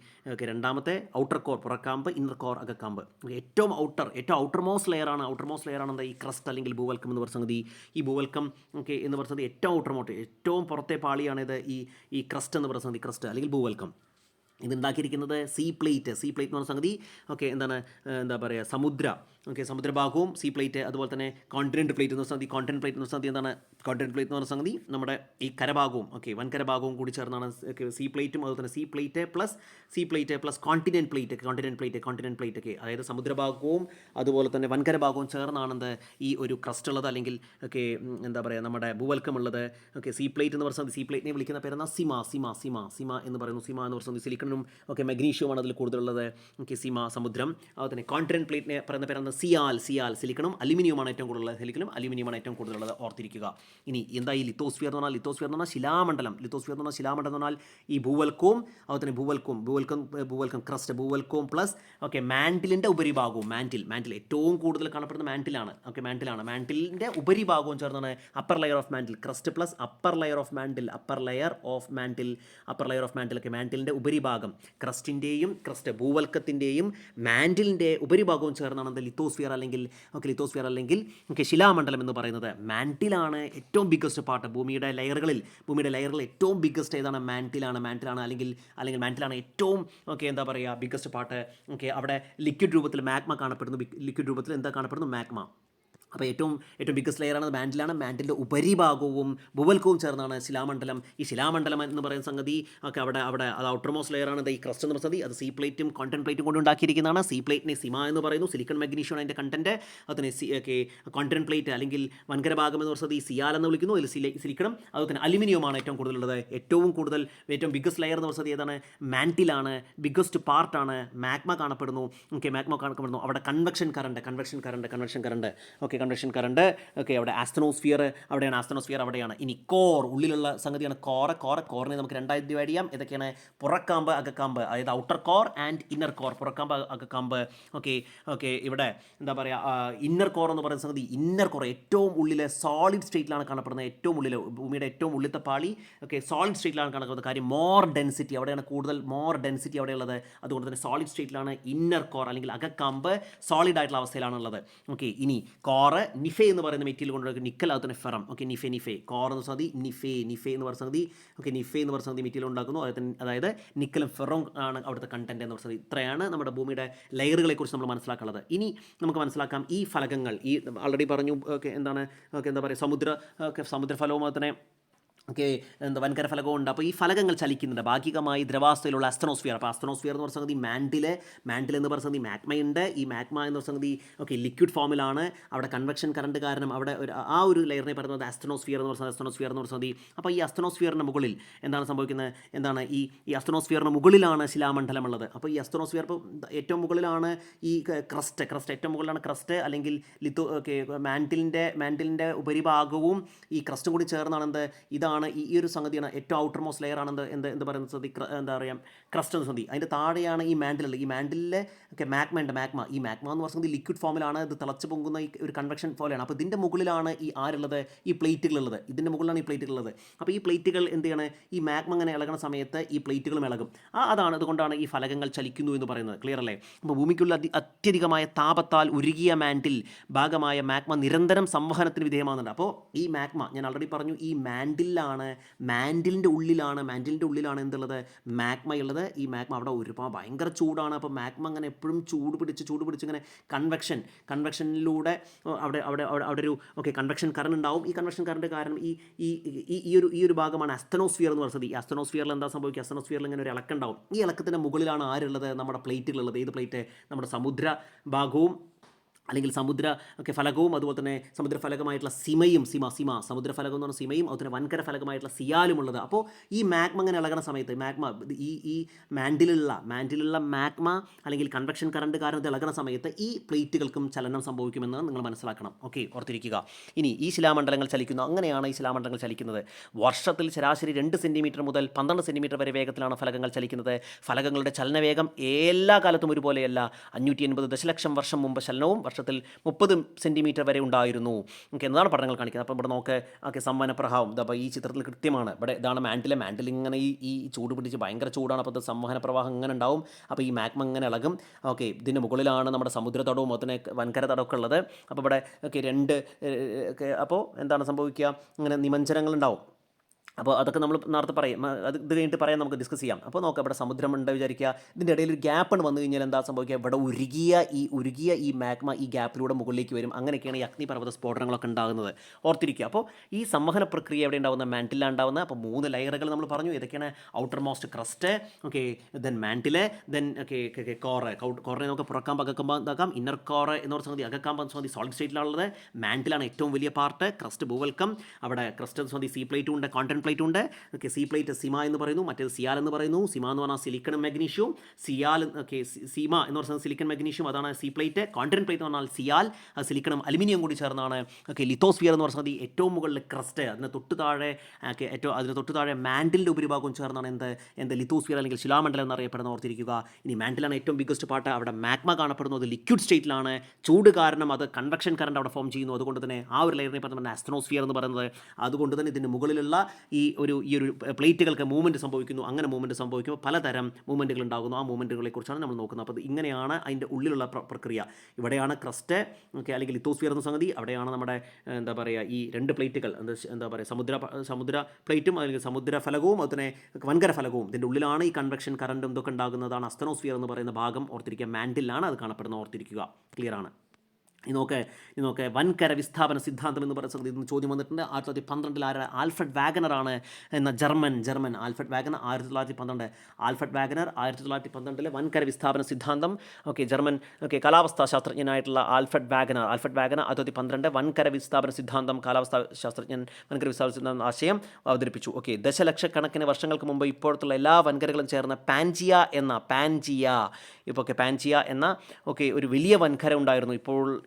രണ്ടാമത്തെ ഔട്ടർ കോർ പുറക്കാമ്പ്, ഇന്നർ കോർ അകക്കാമ്പ്. ഏറ്റവും ഔട്ടർ മോസ്റ്റ് ലെയറാണ് എന്താ? ഈ ക്രസ്റ്റ് അല്ലെങ്കിൽ ഭൂവൽക്കം എന്ന് പറഞ്ഞ സംഗതി. ഈ ഭൂവൽക്കം എന്ന് പറയുന്നത് ഏറ്റവും പുറത്തെ പാളിയാണ് ഈ ക്രസ്റ്റ് എന്ന് പറയുന്ന സംഗതി, ക്രസ്റ്റ് അല്ലെങ്കിൽ ഭൂവൽക്കം. ഇതുണ്ടാക്കിയിരിക്കുന്നത് സീ പ്ലേറ്റ് എന്ന് പറഞ്ഞ സംഗതി. എന്താ പറയുക? സമുദ്രഭാഗവും സീ പ്ലേറ്റ്, അതുപോലെ തന്നെ കോണ്ടിനെൻ്റ് പ്ലേറ്റ് എന്ന് പറഞ്ഞ സംഗതി. എന്താണ് കോണ്ടിനെൻ്റ് പ്ലേറ്റ് എന്ന് പറഞ്ഞ സംഗതി? നമ്മുടെ ഈ കരഭാഗവും വൻകരഭാഗവും കൂടി ചേർന്നാണ് സീ പ്ലേറ്റും. അതുപോലെ തന്നെ sea plate plus continent plate. അതായത് സമുദ്രഭാഗവും അതുപോലെ തന്നെ വൻകരഭാഗവും ചേർന്നാണ് ഈ ഒരു ക്രസ്റ്റ് ഉള്ളത്, അല്ലെങ്കിൽ എന്താ പറയുക, നമ്മുടെ ഭൂവൽക്കമുള്ളത്. സീ പ്ലേറ്റ് എന്ന് പറഞ്ഞ സീ പ്ലേറ്റിനെ വിളിക്കുന്ന പേരെന്താ? സിമ എന്ന് പറയുന്നു. സിമ എന്ന് പറഞ്ഞ സിലിക്കണും മഗ്നീഷ്യമാണ് അതിൽ കൂടുതലുള്ളത്. സിമ സമുദ്രം. അതുപോലെ തന്നെ കോണ്ടിനെൻ്റ് പ്ലേറ്റിനെ പറയുന്ന പേരാണ് സിയാൽ. സിലിക്കണും അലുമിനിയമാണ് ഏറ്റവും കൂടുതലുള്ളത്. ഓർത്തിരിക്കുക. ഇനി എന്താ ഈ ലിത്തോസ്ഫിയർ എന്ന് പറഞ്ഞാൽ ശിലാമണ്ഡലം. എന്ന് പറഞ്ഞാൽ ഈ ഭൂവൽക്കവും അതുപോലെ തന്നെ ഭൂവൽക്കം ക്രസ്റ്റ്, ഭൂവൽക്കവും പ്ലസ് മാൻറ്റിലിൻ്റെ ഉപരിഭാഗവും. മാൻറ്റിൽ ഏറ്റവും കൂടുതൽ കാണപ്പെടുന്ന മാൻറ്റിലാണ്. മാൻറ്റിലിൻ്റെ ഉപരിഭാഗവും ചേർന്നാണ് upper layer of mantle. Crust plus upper layer of mantle. മാൻറ്റിലിൻ്റെ ഉപരിഭാഗം ക്രസ്റ്റിൻ്റെയും ഭൂവൽക്കത്തിൻ്റെയും മാൻറ്റിലിൻ്റെ ഉപരിഭാഗവും ചേർന്നാണ് ലിത്തോസ്ഫിയർ അല്ലെങ്കിൽ ശിലാമണ്ഡലം എന്ന് പറയുന്നത്. മാൻറ്റിലാണ് ഏറ്റവും ബിഗ്ഗസ്റ്റ് പാർട്ട്. ഭൂമിയുടെ ലെയറുകളിൽ ഏറ്റവും ബിഗ്ഗസ്റ്റ് ഏതാണ്? മാൻറ്റിലാണ്. അല്ലെങ്കിൽ മാൻറ്റിലാണ് ഏറ്റവും എന്താ പറയുക ബിഗ്ഗസ്റ്റ് പാർട്ട്. അവിടെ ലിക്വിഡ് രൂപത്തിൽ മാഗ്മ കാണപ്പെടുന്നു. ലിക്വിഡ് രൂപത്തിൽ എന്താ കാണപ്പെടുന്നു? മാഗ്മ. അപ്പോൾ ഏറ്റവും ബിഗ്ഗസ്റ്റ് ലെയറാണ് മാൻഡിലാണ്. മാൻഡിലിൻ്റെ ഉപരിഭാഗവും ഭൂവൽക്കവും ചേർന്നാണ് ശിലാമണ്ഡലം. ഈ ശിലാമണ്ഡലം എന്ന് പറയുന്ന സംഗതി ഒക്കെ അവിടെ അത് ഔട്ടർ മോസ്റ്റ് ലെയറാണ് ഈ ക്രസ്റ്റ് എന്ന് പറയുന്നത്. അത് സീ പ്ലേറ്റും കോണ്ടൻ പ്ലേറ്റും കൊണ്ട് ഉണ്ടാക്കിയിരിക്കുന്നതാണ്. സീ പ്ലേറ്റിനെ സിമ എന്ന് പറയുന്നു. സിലിക്കൺ മാഗ്നീഷ്യമാണ് അതിൻ്റെ കണ്ടൻറ്റ്. അതിനെ കോണ്ടൻ പ്ലേറ്റ് അല്ലെങ്കിൽ വൻകര ഭാഗം എന്ന് പറയുന്നത് ഈ സിയാൽ എന്ന് വിളിക്കുന്നു. അതിൽ സിലിക്കണം. അതുപോലെ തന്നെ അലുമിനിയമാണ് ഏറ്റവും കൂടുതലുള്ളത്. ഏറ്റവും ബിഗ്ഗസ്റ്റ് ലെയർ എന്ന് പറയുന്നത് ഏതാണ്? മാൻറ്റിലാണ്. ബിഗ്ഗസ്റ്റ് പാർട്ടാണ്. മാഗ്മ കാണപ്പെടുന്നു. മാഗ്മ കാണപ്പെടുന്നു. അവിടെ കൺവെക്ഷൻ കറണ്ട് കൺവെക്ഷൻ കറണ്ട് അവിടെ ആസ്തനോസ്ഫിയർ അവിടെയാണ്. ഇനി കോർ, ഉള്ളിലുള്ള സംഗതിയാണ് കോറിനെ നമുക്ക് രണ്ടായി ഡിവൈഡ് ചെയ്യാം. ഇതൊക്കെയാണ് പുറക്കാമ്പ്, അകക്കാമ്പ്. അതായത് outer core and inner core. പുറക്കാമ്പ്, അകക്കാമ്പ്. ഇവിടെ എന്താ പറയുക, ഇന്നർ കോർ എന്ന് പറയുന്ന സംഗതി, ഇന്നർ കോർ ഏറ്റവും ഉള്ളിലെ സോളിഡ് സ്റ്റേറ്റിലാണ് കാണപ്പെടുന്നത്. ഏറ്റവും ഉള്ളിൽ, ഭൂമിയുടെ ഏറ്റവും ഉള്ളിലത്തെ പാളി സോളിഡ് സ്റ്റേറ്റിലാണ് കാണപ്പെടുന്നത്. കാര്യം മോർ ഡെൻസിറ്റി അവിടെയാണ് അവിടെയുള്ളത്. അതുകൊണ്ട് തന്നെ സോളിഡ് സ്റ്റേറ്റിലാണ് ഇന്നർ കോർ അല്ലെങ്കിൽ അകക്കാമ്പ് സോളിഡ് ആയിട്ടുള്ള അവസ്ഥയിലാണുള്ളത്. ഇനി കോറ് നിഫെ എന്ന് പറയുന്ന മെറ്റീരിയൽ കൊണ്ട് നിക്കൽ, അതുപോലെ ഫെറം. നിഫെ കോർ എന്ന് സംഗതി, നിഫെ എന്ന് പറയുന്ന സംഗതി മെറ്റീരിയൽ ഉണ്ടാക്കുന്നു. അതായത് നിക്കലും ഫെറും ആണ് അവിടുത്തെ കണ്ടന്റ് എന്ന് പറയുന്നത്. ഇത്രയാണ് നമ്മുടെ ഭൂമിയുടെ ലെയറുകളെ കുറിച്ച് നമ്മൾ മനസ്സിലാക്കുന്നത്. ഇനി നമുക്ക് മനസ്സിലാക്കാം ഈ ഫലകങ്ങൾ. ഈ ആൾറെഡി പറഞ്ഞു എന്താ പറയുക, സമുദ്രഫലവും അതിനെ വൻകര ഫലകവും ഉണ്ട്. അപ്പോൾ ഈ ഫലകങ്ങൾ ചലിക്കുന്നുണ്ട് ഭാഗികമായി ദ്രവാവസ്ഥയിലുള്ള അസ്തനോസ്ഫിയർ. അപ്പോൾ അസ്തനോസ്ഫിയർ എന്ന് പറയുന്ന സംഗതി മാൻഡിൽ എന്ന് പറയുന്ന സംഗതി മാഗ്മയുണ്ട്. ഈ മാഗ്മ എന്ന് പറയുന്ന സംഗതി ലിക്വിഡ് ഫോമിലാണ്. അവിടെ കൺവെക്ഷൻ കറണ്ട് കാരണം അവിടെ ഒരു ലെയറിനെ പറയുന്നത് അസ്തനോസ്ഫിയർ എന്ന് പറയുന്ന സംഗതി. അപ്പോൾ ഈ അസ്തനോസ്ഫിയറിന് മുകളിൽ എന്താണ് സംഭവിക്കുന്നത്? ഈ അസ്തനോസ്ഫിയറിന് മുകളിലാണ് ശിലാമണ്ഡലം ഉള്ളത്. അപ്പോൾ ഈ അസ്തനോസ്ഫിയർ ഇപ്പോൾ ഏറ്റവും മുകളിലാണ് ഈ ക്രസ്റ്റ് ഏറ്റവും മുകളിലാണ് ക്രസ്റ്റ് അല്ലെങ്കിൽ മാൻഡിലിൻ്റെ ഉപരിഭാഗവും ഈ ക്രസ്റ്റും കൂടി ചേർന്നാണ് ഇതാണ് ഈ ഒരു സംഗതിയാണ് ഏറ്റവും ഔട്ടർ മോസ്റ്റ് ലെയർ ആണ് എന്ത് പറയുന്നത് എന്താ പറയുക, ക്രസ്റ്റ് എന്ന സംഗതി. അതിൻ്റെ താഴെയാണ് ഈ മാൻഡിലുള്ളത്. ഈ മാൻഡിലെ മാഗ്മ ഈ മാഗ്മ എന്ന് പറയുന്നത് ലിക്വിഡ് ഫോമിലാണ്. ഇത് തിളച്ച് പൊങ്ങുന്ന ഈ ഒരു കൺവെക്ഷൻ പോലെയാണ്. അപ്പോൾ ഇതിൻ്റെ മുകളിലാണ് ഈ ആരുള്ളത്, ഈ പ്ലേറ്റുകളുള്ളത്. ഇതിൻ്റെ മുകളിലാണ് ഈ പ്ലേറ്റുകളുള്ളത്. അപ്പോൾ ഈ പ്ലേറ്റുകൾ എന്ത് ചെയ്യാണ്, ഈ മാഗ്മ അങ്ങനെ ഇളകുന്ന സമയത്ത് ഈ പ്ലേറ്റുകളും ഇളകും. അതുകൊണ്ടാണ് ഈ ഫലകങ്ങൾ ചലിക്കുന്നു എന്ന് പറയുന്നത്. ക്ലിയർ അല്ലേ? അപ്പോൾ ഭൂമിക്കുള്ള അത്യധികമായ താപത്താൽ ഉരുകിയ മാൻഡിൽ ഭാഗമായ മാഗ്മ നിരന്തരം സംവഹനത്തിന് വിധേയമാകുന്നുണ്ട്. അപ്പോൾ ഈ മാഗ്മ ഞാൻ ഓൾറെഡി പറഞ്ഞു, ഈ മാൻഡിലിൻ്റെ ഉള്ളിലാണ് എന്തുള്ളത്, മാഗ്മ ഉള്ളത്. ഈ മാഗ്മ അവിടെ ഒരുപാട് ഭയങ്കര ചൂടാണ്. അപ്പോൾ മാഗ്മ അങ്ങനെ എപ്പോഴും ചൂട് പിടിച്ച് ഇങ്ങനെ കൺവെക്ഷനിലൂടെ അവിടെ ഒരു കൺവെക്ഷൻ കറണ്ട് ഉണ്ടാവും. ഈ കൺവെക്ഷൻ കറണ്ട് കാരണം ഈ ഒരു ഭാഗമാണ് അസ്തനോസ്ഫിയർ എന്ന് പറയുന്നത്. ഈ അസ്തനോസ്ഫിയറിൽ എന്താ സംഭവിക്കുക, അസ്തനോസ്ഫിയറിൽ ഇങ്ങനെ ഒരു ഇളക്കുണ്ടാവും. ഈ ഇളക്കത്തിൻ്റെ മുകളിലാണ് ആരുള്ളത്, നമ്മുടെ പ്ലേറ്റുകളുള്ളത്. ഏത് പ്ലേറ്റ്? നമ്മുടെ സമുദ്ര ഭാഗവും അല്ലെങ്കിൽ ഫലകവും അതുപോലെ തന്നെ സമുദ്രഫലകമായിട്ടുള്ള സമുദ്രഫലകം എന്ന് പറഞ്ഞാൽ സിമയും അതുപോലെ വൻകര ഫലകമായിട്ടുള്ള സിയാലുമുള്ളത്. അപ്പോൾ ഈ മാഗ്മ ഇങ്ങനെ ഇളകുന്ന സമയത്ത് ഈ മാൻഡിലുള്ള മാഗ്മ അല്ലെങ്കിൽ കൺവെക്ഷൻ കറണ്ട് കാരണം ഇത് ഇളകുന്ന സമയത്ത് ഈ പ്ലേറ്റുകൾക്കും ചലനം സംഭവിക്കുമെന്ന് നിങ്ങൾ മനസ്സിലാക്കണം. ഓർത്തിരിക്കുക. ഇനി ഈ ശിലാമണ്ഡലങ്ങൾ ചലിക്കുന്നു. അങ്ങനെയാണ് ഈ ശിലാമണ്ഡലങ്ങൾ ചലിക്കുന്നത്. വർഷത്തിൽ ശരാശരി 2 സെൻറ്റിമീറ്റർ മുതൽ 12 സെൻറ്റിമീറ്റർ വരെ വേഗത്തിലാണ് ഫലകങ്ങൾ ചലിക്കുന്നത്. ഫലകങ്ങളുടെ ചലനവേഗം എല്ലാ കാലത്തും ഒരുപോലെയല്ല. 580 ദശലക്ഷം വർഷം മുമ്പ് ചലനവും വർഷത്തിൽ 30 സെൻറ്റിമീറ്റർ വരെ ഉണ്ടായിരുന്നു. എന്നതാണ് പഠനങ്ങൾ കാണിക്കുന്നത്. അപ്പോൾ ഇവിടെ നോക്ക് സംവഹന പ്രവാഹം അപ്പോൾ ഈ ചിത്രത്തിൽ കൃത്യമാണ്. ഇതാണ് മാൻഡിൽ ഇങ്ങനെ ഈ ചൂട് പിടിച്ച് ഭയങ്കര ചൂടാണ്. അപ്പോൾ സംവഹന പ്രവാഹം ഇങ്ങനെ ഉണ്ടാവും. അപ്പോൾ ഈ മാഗ്മ ഇങ്ങനെ ഇളകും. ഇതിന് മുകളിലാണ് നമ്മുടെ സമുദ്രതടവും അതിന് വൻകര തടമൊക്കെ ഉള്ളത്. അപ്പോൾ ഇവിടെ അപ്പോൾ എന്താണ് സംഭവിക്കുക, ഇങ്ങനെ നിമഞ്ജനങ്ങളുണ്ടാവും. അപ്പോൾ അതൊക്കെ നമ്മൾ നേരത്തെ പറയും, ഇത് കഴിഞ്ഞിട്ട് പറയാൻ നമുക്ക് ഡിസ്കസ് ചെയ്യാം. അപ്പോൾ നോക്കാം, ഇവിടെ സമുദ്രമുണ്ട് വിചാരിക്കുക. ഇതിൻ്റെ ഇടയിൽ ഒരു ഗ്യാപ്പ് വന്നു കഴിഞ്ഞാൽ എന്താ സംഭവിക്കുക, ഇവിടെ ഉരുകിയ ഈ മാഗ്മ ഈ ഗ്യാപ്പിലൂടെ മുകളിലേക്ക് വരും. അങ്ങനെയൊക്കെയാണ് ഈ അഗ്നിപർവ്വത സ്ഫോടനങ്ങളൊക്കെ ഉണ്ടാകുന്നത്. ഓർത്തിരിക്കുക. അപ്പോൾ ഈ സംവഹന പ്രക്രിയ എവിടെ ഉണ്ടാകുന്ന, മാൻഡിലാണ് ഉണ്ടാകുന്നത്. അപ്പോൾ 3 ലെയറുകൾ നമ്മൾ പറഞ്ഞു. ഇതൊക്കെയാണ് outermost crust, then mantle, then കോറിനെ നമുക്ക് പുറക്കാമ്പ് അകക്കാമ്പ് ഇതാക്കാം. ഇന്നർ കോർ എന്ന് പറഞ്ഞ സംഗതി അകക്കാമ്പ് സംഗതി സോളിഡ് സ്റ്റേറ്റിലാണുള്ളത്. മാൻഡിലാണ് ഏറ്റവും വലിയ പാർട്ട്. ക്രസ്റ്റ് ഭൂവൽക്കം. അവിടെ ക്രസ്റ്റ് സംഗതി സീ പ്ലേറ്റും ഉണ്ട്, കോണ്ടൻ പ്ലേറ്റ് ഉണ്ട്. സീ പ്ലേറ്റ് സിമ എന്ന് പറയുന്നു, മറ്റേത് സിയാൽ എന്ന് പറയുന്നു. സിമ എന്ന് പറഞ്ഞാൽ സിലിക്കണും മാഗ്നീഷ്യവും, സീമ എന്ന് പറയുന്നത് സിലിക്കൺ മാഗ്നീഷ്യം, അതാണ് സീ പ്ലേറ്റ്. കോണ്ടൻ പ്ലേറ്റ് എന്ന് പറഞ്ഞാൽ സിയാൽ, സിലിക്കണും അലുമിനിയം കൂടി ചേർന്നാണ് ലിത്തോസ്ഫിയർ എന്ന് പറയുന്നത് ഏറ്റവും മുകളിൽ ക്രസ്റ്റ്. അതിന് തൊട്ട് താഴെ മാൻഡിലിൻ്റെ ഉപരിഭാഗവും ചേർന്നാണ് എന്ത് ലിത്തോസ്ഫിയർ അല്ലെങ്കിൽ ശിലാമണ്ഡലം എന്നറിയപ്പെടുന്ന. ഓർത്തിരിക്കുക. ഇനി മാൻഡിലാണ് ഏറ്റവും ബിഗ്ഗസ്റ്റ് പാർട്ട്. അവിടെ മാഗ്മ കാണപ്പെടുന്നു. അത് ലിക്വിഡ് സ്റ്റേറ്റിലാണ്. ചൂട് കാരണം അത് കൺവെക്ഷൻ കറണ്ട് അവിടെ ഫോം ചെയ്യുന്നു. അതുകൊണ്ട് തന്നെ ആ ഒരു ലെയറിനെ പറയുന്നത് അസ്തനോസ്ഫിയർ എന്ന് പറയുന്നത്. അതുകൊണ്ട് തന്നെ ഇതിന് മുകളിലുള്ള ഈ ഒരു പ്ലേറ്റുകൾക്ക് മൂവ്മെൻറ്റ് സംഭവിക്കുന്നു. അങ്ങനെ മൂവ്മെൻറ്റ് സംഭവിക്കുമ്പോൾ പലതരം മൂവ്മെൻറ്റുകൾ ഉണ്ടാകുന്നു. ആ മൂവ്മെൻറ്റുകളെ കുറിച്ചാണ് നമ്മൾ നോക്കുന്നത്. അപ്പോൾ ഇങ്ങനെയാണ് അതിൻ്റെ ഉള്ളിലുള്ള പ്രക്രിയ. ഇവിടെയാണ് ക്രസ്റ്റ് അല്ലെങ്കിൽ ലിത്തോസ്ഫിയർ എന്ന സംഗതി. അവിടെയാണ് നമ്മുടെ എന്താ പറയുക ഈ 2 പ്ലേറ്റുകൾ, എന്താ പറയുക സമുദ്ര പ്ലേറ്റും അല്ലെങ്കിൽ സമുദ്രഫലകവും അതിനെ വൻകര ഫലകവും. ഇതിൻ്റെ ഉള്ളിലാണ് ഈ കൺവെക്ഷൻ കറണ്ടും ഇതൊക്കെ ഉണ്ടാകുന്നതാണ് അസ്തനോസ്ഫിയർ എന്ന് പറയുന്ന ഭാഗം. ഓർത്തിരിക്കുക. മാൻഡിലാണ് അത് കാണപ്പെടുന്നത്. ഓർത്തിരിക്കുക. ക്ലിയർ ആണ്. നോക്കെ വൻകര വിസ്ഥാപന സിദ്ധാന്തം എന്ന് പറയുന്നത് ഇന്ന് ചോദ്യം വന്നിട്ടുണ്ട്. 1912 ആൽഫ്രഡ് വാഗനറാണ് എന്ന German Alfred WagonR 1912 Alfred WagonR 1912 വൻകര വിസ്ഥാപന സിദ്ധാന്തം ജർമ്മൻ കാലാവസ്ഥാ ശാസ്ത്രജ്ഞനായിട്ടുള്ള ആൽഫ്രഡ് വാഗനർ 1912 വൻകര വിസ്ഥാപന സിദ്ധാന്തം കാലാവസ്ഥാ ശാസ്ത്രജ്ഞൻ വൻകര വിസ്ഥാപന സിദ്ധാന്തം ആശയം അവതരിപ്പിച്ചു. ദശലക്ഷക്കണക്കിന് വർഷങ്ങൾക്ക് മുമ്പ് ഇപ്പോഴത്തുള്ള എല്ലാ വൻകരകളും ചേർന്ന പാൻജിയ എന്ന ഒരു വലിയ വൻകര ഉണ്ടായിരുന്നു.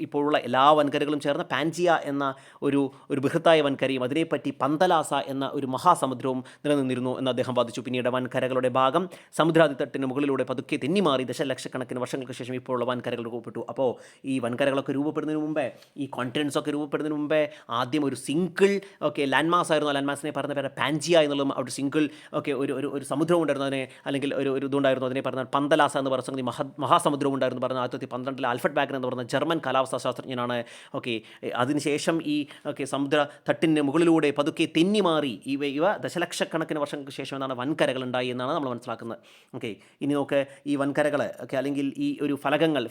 ഇപ്പോഴുള്ള എല്ലാ വൻകരകളും ചേർന്ന പാൻജിയ എന്ന ഒരു ബൃഹത്തായ വൻകരയും അതിനെപ്പറ്റി പന്തലാസ എന്ന ഒരു മഹാസമുദ്രവും നിലനിന്നിരുന്നു എന്ന് അദ്ദേഹം വാദിച്ചു. പിന്നീട് വൻകരകളുടെ ഭാഗം സമുദ്രാതിത്തട്ടിന് മുകളിലൂടെ പതുക്കെ തെന്നിമാറി ദശലക്ഷക്കണക്കിന് വർഷങ്ങൾക്ക് ശേഷം ഇപ്പോഴുള്ള വൻകരകൾ രൂപപ്പെട്ടു. അപ്പോൾ ഈ വൻകരകളൊക്കെ രൂപപ്പെടുന്നതിന് മുമ്പേ, ഈ കോണ്ടിനെൻറ്റ്സ് ഒക്കെ രൂപപ്പെടുന്നതിന് മുമ്പേ ആദ്യം ഒരു സിംഗിൾ ലാൻഡ്മാസ് ആയിരുന്നു. ലാൻഡ്മാസിനെ പറഞ്ഞ പേര് പാൻജിയ എന്നുള്ളതും അവിടെ സിംഗിൾ ഒരു സമുദ്രം ഉണ്ടായിരുന്നു. അതിനെ അല്ലെങ്കിൽ ഒരു ഇതുണ്ടായിരുന്നു. അതിനെ പറഞ്ഞ പന്തലാസ എന്ന് പറഞ്ഞ സംഗതി മഹാസമുദ്രവും ഉണ്ടായിരുന്നു പറഞ്ഞ 1912 ആൽഫ്രഡ് വാഗനർ എന്ന് പറഞ്ഞ ജർമ്മൻ കാലാവസ്ഥാ ശാസ്ത്രജ്ഞനാണ്. അതിനുശേഷം ഈ സമുദ്ര തട്ടിന് മുകളിലൂടെ പതുക്കെ തെന്നിമാറി ഇവ ദശലക്ഷക്കണക്കിന് വർഷങ്ങൾക്ക് ശേഷം എന്നാണ് വൻകരകൾ ഉണ്ടായി എന്നാണ് നമ്മൾ മനസ്സിലാക്കുന്നത്. ഇനി ഈ വൻകരകൾ അല്ലെങ്കിൽ ഈ ഒരു ഫലകങ്ങൾ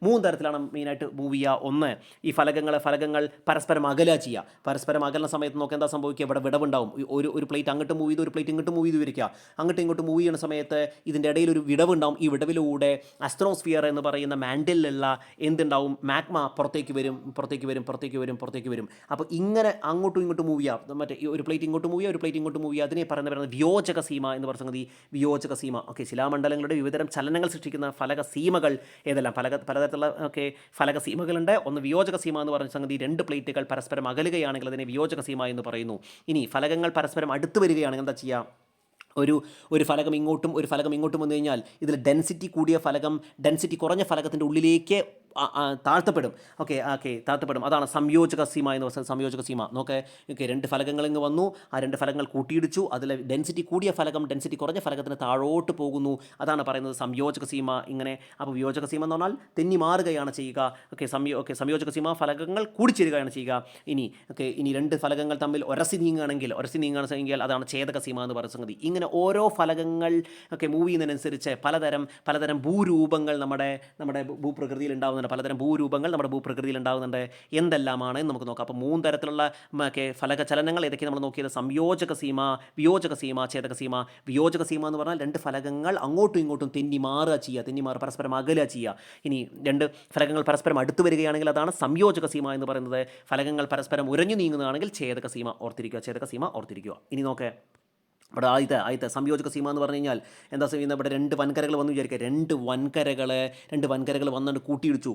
3 തരത്തിലാണ് മെയിനായിട്ട് മൂവ് ചെയ്യുക. ഒന്ന്, ഈ ഫലകങ്ങൾ പരസ്പരം അകലുക ചെയ്യുക. പരസ്പരം അകലുന്ന സമയത്ത് എന്താ സംഭവിക്കുക? ഇവിടെ വിടവുണ്ടാവും. ഒരു പ്ലേറ്റ് അങ്ങോട്ട് മൂവ് ചെയ്ത് ഒരു പ്ലേറ്റ് ഇങ്ങോട്ട് മൂവ് ചെയ്ത് വരിക. അങ്ങോട്ടും ഇങ്ങോട്ട് മൂവ് ചെയ്യുന്ന സമയത്ത് ഇതിൻ്റെ ഇടയിൽ ഒരു വിടവുണ്ടാവും. ഈ വിടവിലൂടെ അസ്ട്രോസ്ഫിയർ എന്ന് പറയുന്ന മാൻഡിലുള്ള എന്തുണ്ടാവും? മാഗ്മ പുറത്തേക്ക് വരും. അപ്പോൾ ഇങ്ങനെ അങ്ങോട്ടും ഇങ്ങോട്ടും മൂവ് ചെയ്യാം. മറ്റേ ഒരു പ്ലേറ്റ് ഇങ്ങോട്ട് മൂവ് ചെയ്യുക, അതിനെ പറയുന്നത് വിയോജക സീമ എന്ന് പറഞ്ഞ സംഗതി. വിയോജക സീമ ശിലാമണ്ഡലങ്ങളുടെ വിവിധതരം ചലനങ്ങൾ സൃഷ്ടിക്കുന്ന ഫലക സീമകൾ ഏതെല്ലാം? പലതരത്തിലുള്ള ഫലക സീമകളുണ്ട്. ഒന്ന് വിയോജക സീമ എന്ന് പറഞ്ഞ സംഗതി. 2 പ്ലേറ്റുകൾ പരസ്പരം അകലുകയാണെങ്കിൽ അതിനെ വിയോജക സീമ എന്ന് പറയുന്നു. ഇനി ഫലകങ്ങൾ പരസ്പരം അടുത്ത് വരികയാണെങ്കിൽ എന്താ ചെയ്യുക? ഒരു ഫലകം ഇങ്ങോട്ടും ഒരു ഫലകം ഇങ്ങോട്ടും വന്നു കഴിഞ്ഞാൽ ഇതിൽ ഡെൻസിറ്റി കൂടിയ ഫലകം ഡെൻസിറ്റി കുറഞ്ഞ ഫലകത്തിൻ്റെ ഉള്ളിലേക്ക് താഴ്ത്തപ്പെടും. താഴ്ത്തപ്പെടും. അതാണ് സംയോജക സീമ എന്ന് പറയുന്നത്. സംയോജക സീമ 2 ഫലകങ്ങൾ ഇങ്ങ് വന്നു. ആ 2 ഫലകങ്ങൾ കൂട്ടിയിടിച്ചു. അതിൽ ഡെൻസിറ്റി കൂടിയ ഫലകം ഡെൻസിറ്റി കുറഞ്ഞ ഫലകത്തിന് താഴോട്ട് പോകുന്നു. അതാണ് പറയുന്നത് സംയോജക സീമ. ഇങ്ങനെ അപ്പോൾ വിയോജക സീമ എന്ന് പറഞ്ഞാൽ തെന്നി മാറുകയാണ് ചെയ്യുക. സംയോജക സീമ ഫലകങ്ങൾ കൂടിച്ചേരുകയാണ് ചെയ്യുക. ഇനി 2 ഫലകങ്ങൾ തമ്മിൽ ഉരസി നീങ്ങുകയാണെങ്കിൽ അതാണ് ഛേദക സീമ എന്ന് പറയുന്ന സംഗതി. ഇങ്ങനെ ഓരോ ഫലകങ്ങൾ മൂവ് ചെയ്യുന്നതിനനുസരിച്ച് പലതരം ഭൂരൂപങ്ങൾ നമ്മുടെ ഭൂപ്രകൃതിയിൽ ഉണ്ടാകുന്നുണ്ട്. പലതരം ഭൂരൂപങ്ങൾ നമ്മുടെ ഭൂപ്രകൃതിയിൽ ഉണ്ടാകുന്നുണ്ട്. എന്തെല്ലാമാണ് നമുക്ക് നോക്കാം. അപ്പോൾ 3 തരത്തിലുള്ള ഫലക ചലനങ്ങൾ ഏതൊക്കെ നമ്മൾ നോക്കിയത്? സംയോജക സീമ, വിയോജക സീമ, ഛേദക സീമ. വിയോജക സീമ എന്ന് പറഞ്ഞാൽ 2 ഫലകങ്ങൾ അങ്ങോട്ടും ഇങ്ങോട്ടും തെന്നി പരസ്പരം അകലുക ചെയ്യുക. ഇനി 2 ഫലകങ്ങൾ പരസ്പരം അടുത്ത് വരികയാണെങ്കിൽ അതാണ് സംയോജക സീമ എന്ന് പറയുന്നത്. ഫലകങ്ങൾ പരസ്പരം ഉരഞ്ഞു നീങ്ങുന്നതാണെങ്കിൽ ഛേദക സീമ ഓർത്തിരിക്കുക. ഇനി ഇവിടെ ആദ്യത്തെ സംയോജക സീമ എന്ന് പറഞ്ഞു കഴിഞ്ഞാൽ എന്താ ചെയ്യുന്നത്? ഇവിടെ 2 വൻകരകൾ വന്നു വിചാരിക്കുക. 2 വൻകരകൾ വന്നുകൊണ്ട്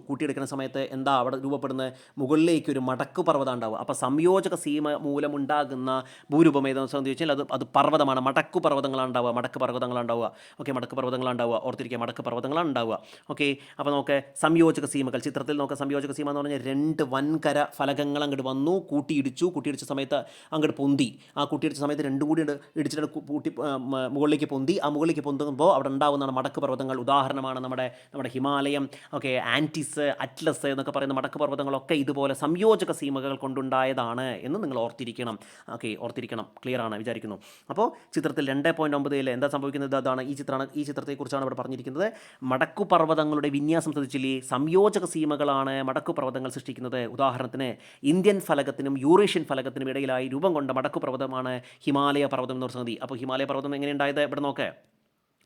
കൂട്ടിയെടുക്കുന്ന സമയത്ത് എന്താ അവിടെ രൂപപ്പെടുന്ന? മുകളിലേക്ക് ഒരു മടക്ക് പർവ്വതം ഉണ്ടാവുക. അപ്പോൾ സംയോജക സീമ മൂലമുണ്ടാകുന്ന ഭൂരൂപം ഏതെന്ന് ചോദിച്ചാൽ അത് പർവ്വതമാണ്. മടക്ക് പർവ്വതങ്ങളാണ് ഉണ്ടാവുക. മടക്ക് പർവ്വതങ്ങളാണ് ഓർത്തിരിക്കുക. മടക്ക് പർവ്വതങ്ങളാണ് ഉണ്ടാവുക. അപ്പോൾ സംയോജക സീമകൾ ചിത്രത്തിൽ സംയോജക സീമ എന്ന് പറഞ്ഞാൽ 2 വൻകര ഫലകങ്ങൾ അങ്ങോട്ട് വന്നു, കൂട്ടിയിടിച്ച സമയത്ത് അങ്ങോട്ട് പൊന്തി. ആ കൂട്ടിയിടിച്ച സമയത്ത് 2 കൂടി ഇടിച്ചിട്ട് മുകളിലേക്ക് പൊന്തി. ആ മുകളിലേക്ക് പൊന്തുമ്പോൾ അവിടെ ഉണ്ടാകുന്നതാണ് മടക്ക് പർവ്വതങ്ങൾ. ഉദാഹരണമാണ് നമ്മുടെ ഹിമാലയം, ആൻറ്റീസ്, അറ്റ്ലസ് എന്നൊക്കെ പറയുന്ന മടക്ക് പർവ്വതങ്ങളൊക്കെ ഇതുപോലെ സംയോജക സീമകൾ കൊണ്ടുണ്ടായതാണ് എന്ന് നിങ്ങൾ ഓർത്തിരിക്കണം. ക്ലിയർ ആണ് വിചാരിക്കുന്നു. അപ്പോൾ ചിത്രത്തിൽ 2.9 എന്താ സംഭവിക്കുന്നത്? അതാണ് ഈ ചിത്രത്തെക്കുറിച്ചാണ് ഇവിടെ പറഞ്ഞിരിക്കുന്നത്. മടക്കു പർവ്വതങ്ങളുടെ വിന്യാസം ശ്രദ്ധിച്ചില്ലേ? സംയോജക സീമകളാണ് മടക്കു പർവ്വതങ്ങൾ സൃഷ്ടിക്കുന്നത്. ഉദാഹരണത്തിന് ഇന്ത്യൻ ഫലകത്തിനും യൂറേഷ്യൻ ഫലകത്തിനും ഇടയിലായി രൂപം കൊണ്ട മടക്കു പർവ്വതമാണ് ഹിമാലയ പർവ്വതം എന്ന് പറഞ്ഞ. അപ്പോൾ ഹിമാലയ പർവ്വതം എങ്ങനെയുണ്ടായത്? ഇവിടെ നോക്കേ.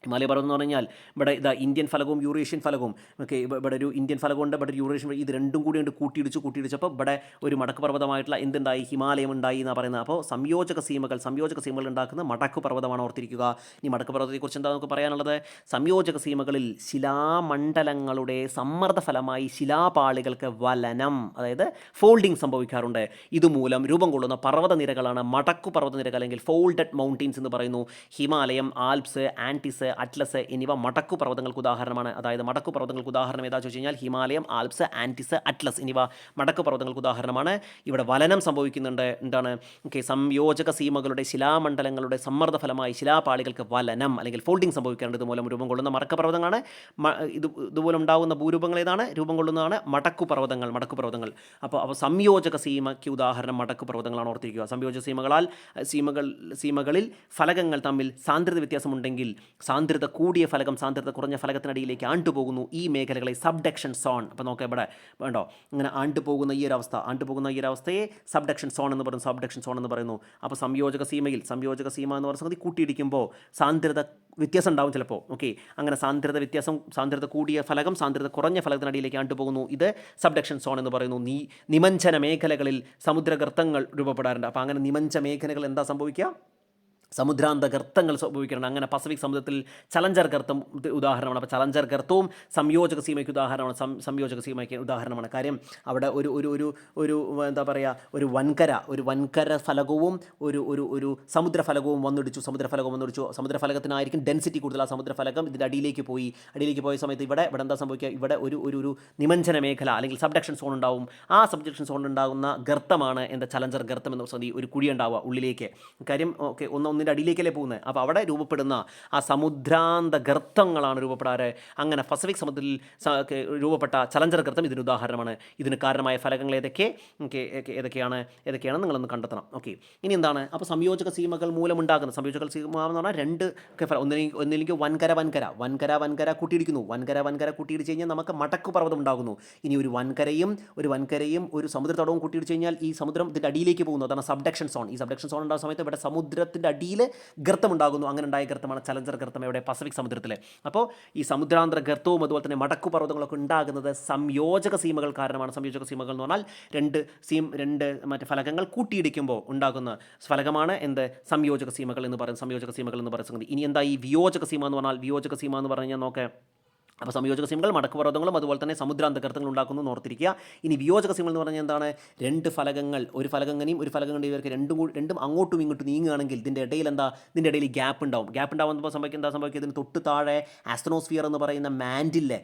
ഹിമാലയ പർവ്വതം എന്ന് പറഞ്ഞാൽ ഇവിടെ ഇന്ത്യൻ ഫലകവും യൂറേഷ്യൻ ഫലകവും ഇവിടെ ഒരു ഇന്ത്യൻ ഫലകമുണ്ട്, ഇവിടെ ഒരു യൂറേഷ്യൻ, ഇത് രണ്ടും കൂടി കൊണ്ട് കൂട്ടിയിടിച്ചപ്പോൾ ഇവിടെ ഒരു മടക്ക് പർവ്വതമായിട്ടുള്ള എന്തുണ്ടായി? ഹിമാലയം ഉണ്ടായി എന്നാണ് പറയുന്നത്. അപ്പോൾ സംയോജക സീമകൾ ഉണ്ടാക്കുന്ന മടക്ക് പർവ്വതമാണ് ഓർത്തിരിക്കുക. ഈ മടക്ക് പർവ്വതത്തെക്കുറിച്ച് എന്താ നമുക്ക് പറയാനുള്ളത്? സംയോജക സീമകളിൽ ശിലാമണ്ഡലങ്ങളുടെ സമ്മർദ്ദ ഫലമായി ശിലാപാളികൾക്ക് വലനം, അതായത് ഫോൾഡിങ് സംഭവിക്കാറുണ്ട്. ഇതുമൂലം രൂപം കൊള്ളുന്ന പർവ്വത നിരകളാണ് മടക്കു പർവ്വത നിരകൾ അല്ലെങ്കിൽ ഫോൾഡഡ് മൗണ്ടെയ്ൻസ് എന്ന് പറയുന്നു. ഹിമാലയം, ആൽപ്സ്, ആൻറ്റീസ്, അറ്റ്ലസ് എന്നിവ മടക്കു പർവ്വതങ്ങൾക്ക് ഉദാഹരണമാണ്. അതായത് മടക്കു പർവ്വതങ്ങൾക്ക് ഉദാഹരണം ഏതാ ചോദിച്ചു കഴിഞ്ഞാൽ ഹിമാലയം, ആൽപ്സ്, ആൻറ്റീസ്, അറ്റ്ലസ് എന്നിവ മടക്കു പർവ്വതങ്ങൾക്ക് ഉദാഹരണമാണ്. ഇവിടെ വലനം സംഭവിക്കുന്നുണ്ട്. എന്താണ്? സംയോജക സീമകളുടെ ശിലാമണ്ഡലങ്ങളുടെ സമ്മർദ്ദ ഫലമായി ശിലാപാളികൾക്ക് വലനം അല്ലെങ്കിൽ ഫോൾഡിംഗ് സംഭവിക്കാറുണ്ട്. ഇതുമൂലം രൂപം കൊള്ളുന്ന മടക്ക പർവ്വതങ്ങളാണ്. ഇതുപോലെ ഉണ്ടാകുന്ന ഭൂരൂപങ്ങൾ ഏതാണ്? രൂപം കൊള്ളുന്നതാണ് മടക്കു പർവ്വതങ്ങൾ. അപ്പോൾ സംയോജക സീമയ്ക്ക് ഉദാഹരണം മടക്കു പർവ്വതങ്ങളാണ് ഓർത്തിരിക്കുക. സംയോജക സീമകളിൽ ഫലകങ്ങൾ തമ്മിൽ സാന്ദ്രത വ്യത്യാസമുണ്ടെങ്കിൽ സാന്ദ്രത കൂടിയ ഫലകം സാന്ദ്രത കുറഞ്ഞ ഫലകത്തിനടിയിലേക്ക് ആണ്ടുപോകുന്നു. ഈ മേഖലകളെ സബ്ഡക്ഷൻ സോൺ. അപ്പോൾ നോക്കാം ഇവിടെ വേണ്ടോ, ഇങ്ങനെ ആണ്ടുപോകുന്ന ഈ ഒരു അവസ്ഥയെ സബ്ഡക്ഷൻ സോൺ എന്ന് പറയുന്നു. സബ്ഡക്ഷൻ സോൺ എന്ന് പറയുന്നു. അപ്പോൾ സംയോജക സീമ എന്ന് പറയുന്ന സംഗതി കൂട്ടിയിടിക്കുമ്പോൾ സാന്ദ്രത വ്യത്യാസം ഉണ്ടാവും ചിലപ്പോൾ. ഓക്കെ, അങ്ങനെ സാന്ദ്രത കൂടിയ ഫലകം സാന്ദ്രത കുറഞ്ഞ ഫലകത്തിനടിയിലേക്ക് ആണ്ടുപോകുന്നു. ഇത് സബ്ഡക്ഷൻ സോൺ എന്ന് പറയുന്നു. നിമഞ്ജന മേഖലകളിൽ സമുദ്രഗർത്തങ്ങൾ രൂപപ്പെടാറുണ്ട്. അപ്പോൾ അങ്ങനെ നിമഞ്ജ മേഖലകൾ എന്താ സംഭവിക്കുക? സമുദ്രാന്ത ഗർത്തങ്ങൾ സംഭവിക്കുന്നുണ്ട്. അങ്ങനെ പസഫിക് സമുദ്രത്തിൽ ചലഞ്ചർ ഗർത്തം ഉദാഹരണമാണ്. അപ്പോൾ ചലഞ്ചർ ഗർത്തവും സംയോജക സീമയ്ക്ക് ഉദാഹരണമാണ്. കാര്യം അവിടെ ഒരു എന്താ പറയുക, ഒരു വൻകര ഫലകവും ഒരു സമുദ്രഫലകവും വന്നിടിച്ചു. സമുദ്രഫലകത്തിനായിരിക്കും ഡെൻസിറ്റി കൂടുതൽ. ആ സമുദ്രഫലകം ഇതിൻ്റെ അടിയിലേക്ക് പോയ സമയത്ത് ഇവിടെ എന്താ സംഭവിക്കുക? ഇവിടെ ഒരു നിമഞ്ജന മേഖല അല്ലെങ്കിൽ സബ്ഡക്ഷൻ സോൺ ഉണ്ടാവും. ആ സബ്ഡക്ഷൻ സോൺ ഉണ്ടാകുന്ന ഗർത്തമാണ് എന്താ ചലഞ്ചർ ഗർത്തം എന്ന സംഗതി. ഒരു കുഴി ഉണ്ടാവുക ഉള്ളിലേക്ക്. കാര്യം ഓക്കെ, ഒന്നിൻ്റെ അടിയിലേക്കല്ലേ പോകുന്നത്. അപ്പോൾ അവിടെ രൂപപ്പെടുന്ന ആ സമുദ്രാന്ത ഗർത്തങ്ങളാണ് രൂപപ്പെടാറ്. അങ്ങനെ പസഫിക് സമുദ്രത്തിൽ രൂപപ്പെട്ട ചലഞ്ചർ ഗർത്തം ഇതിന് ഉദാഹരണമാണ്. ഇതിന് കാരണമായ ഫലകങ്ങൾ ഏതൊക്കെയാണ് നിങ്ങളൊന്ന് കണ്ടെത്തണം. ഓക്കെ, ഇനി എന്താണ്? അപ്പോൾ സംയോജക സീമകൾ മൂലമുണ്ടാകുന്ന സംയോജക സീമ എന്ന് പറഞ്ഞാൽ രണ്ട് ഒന്നിലേക്ക് വൻകര കൂട്ടിയിടിക്കുന്നു. വൻകര കൂട്ടിയിടിച്ച് കഴിഞ്ഞാൽ നമുക്ക് മടക്കു പർവ്വതം ഉണ്ടാകുന്നു. ഇനി ഒരു വൻകരയും ഒരു സമുദ്രതടവും കൂട്ടിയിടിച്ച് കഴിഞ്ഞാൽ ഈ സമുദ്രം ഇതിൻ്റെ അടിയിലേക്ക് പോകുന്നു. അതാണ് സബ്ഡക്ഷൻ സോൺ. ഈ സബ്ഡക്ഷൻ സോൺ ഉണ്ടാകുന്ന സമയത്ത് ഇവിടെ സമുദ്രത്തിൻ്റെ അടിയിൽ ഗർത്തമുണ്ടാകുന്നു. അങ്ങനെ ഉണ്ടായ ഗർത്തമാണ് ചലഞ്ചർ ഗർത്തം. ഇവിടെ പസഫിക് സമുദ്രത്തിൽ. അപ്പോൾ ഈ സമുദ്രാന്തര ഗർത്തവും അതുപോലെ തന്നെ മടക്കു പർവ്വതങ്ങളൊക്കെ ഉണ്ടാകുന്നത് സംയോജക സീമകൾ കാരണമാണ്. സംയോജക സീമകൾ എന്ന് പറഞ്ഞാൽ രണ്ട് മറ്റ് ഫലകങ്ങൾ കൂട്ടിയിടിക്കുമ്പോൾ ഉണ്ടാകുന്ന ഫലകമാണ് സംയോജക സീമകൾ എന്ന് പറയുന്നത്. ഇനി എന്താ ഈ വിയോജക സീമ എന്ന് പറഞ്ഞാൽ നോക്കാം. അപ്പോൾ സംയോജക സീമകൾ മടക്കു പർവ്വതങ്ങളും അതുപോലെ തന്നെ സമുദ്രാന്തർഗർത്തങ്ങൾ ഉണ്ടാക്കുന്നു എന്ന് ഓർത്തിരിക്കുക. ഇനി വിയോജക സീമകൾ എന്ന് പറഞ്ഞാൽ എന്താണ്? രണ്ട് ഫലകങ്ങൾ, ഒരു ഫലകങ്ങനെയും ഒരു ഫലകങ്ങളുടെ ഇവർക്ക് രണ്ടും അങ്ങോട്ടും ഇങ്ങോട്ടും നീങ്ങുകയാണെങ്കിൽ ഇതിൻ്റെ ഇടയിൽ ഗ്യാപ്പ് ഉണ്ടാവുമ്പോൾ സംഭവിക്കുക ഇതിന് തൊട്ട് താഴെ ആസ്ട്രോസ്ഫിയർ എന്ന് പറയുന്ന മാൻഡിലാണ്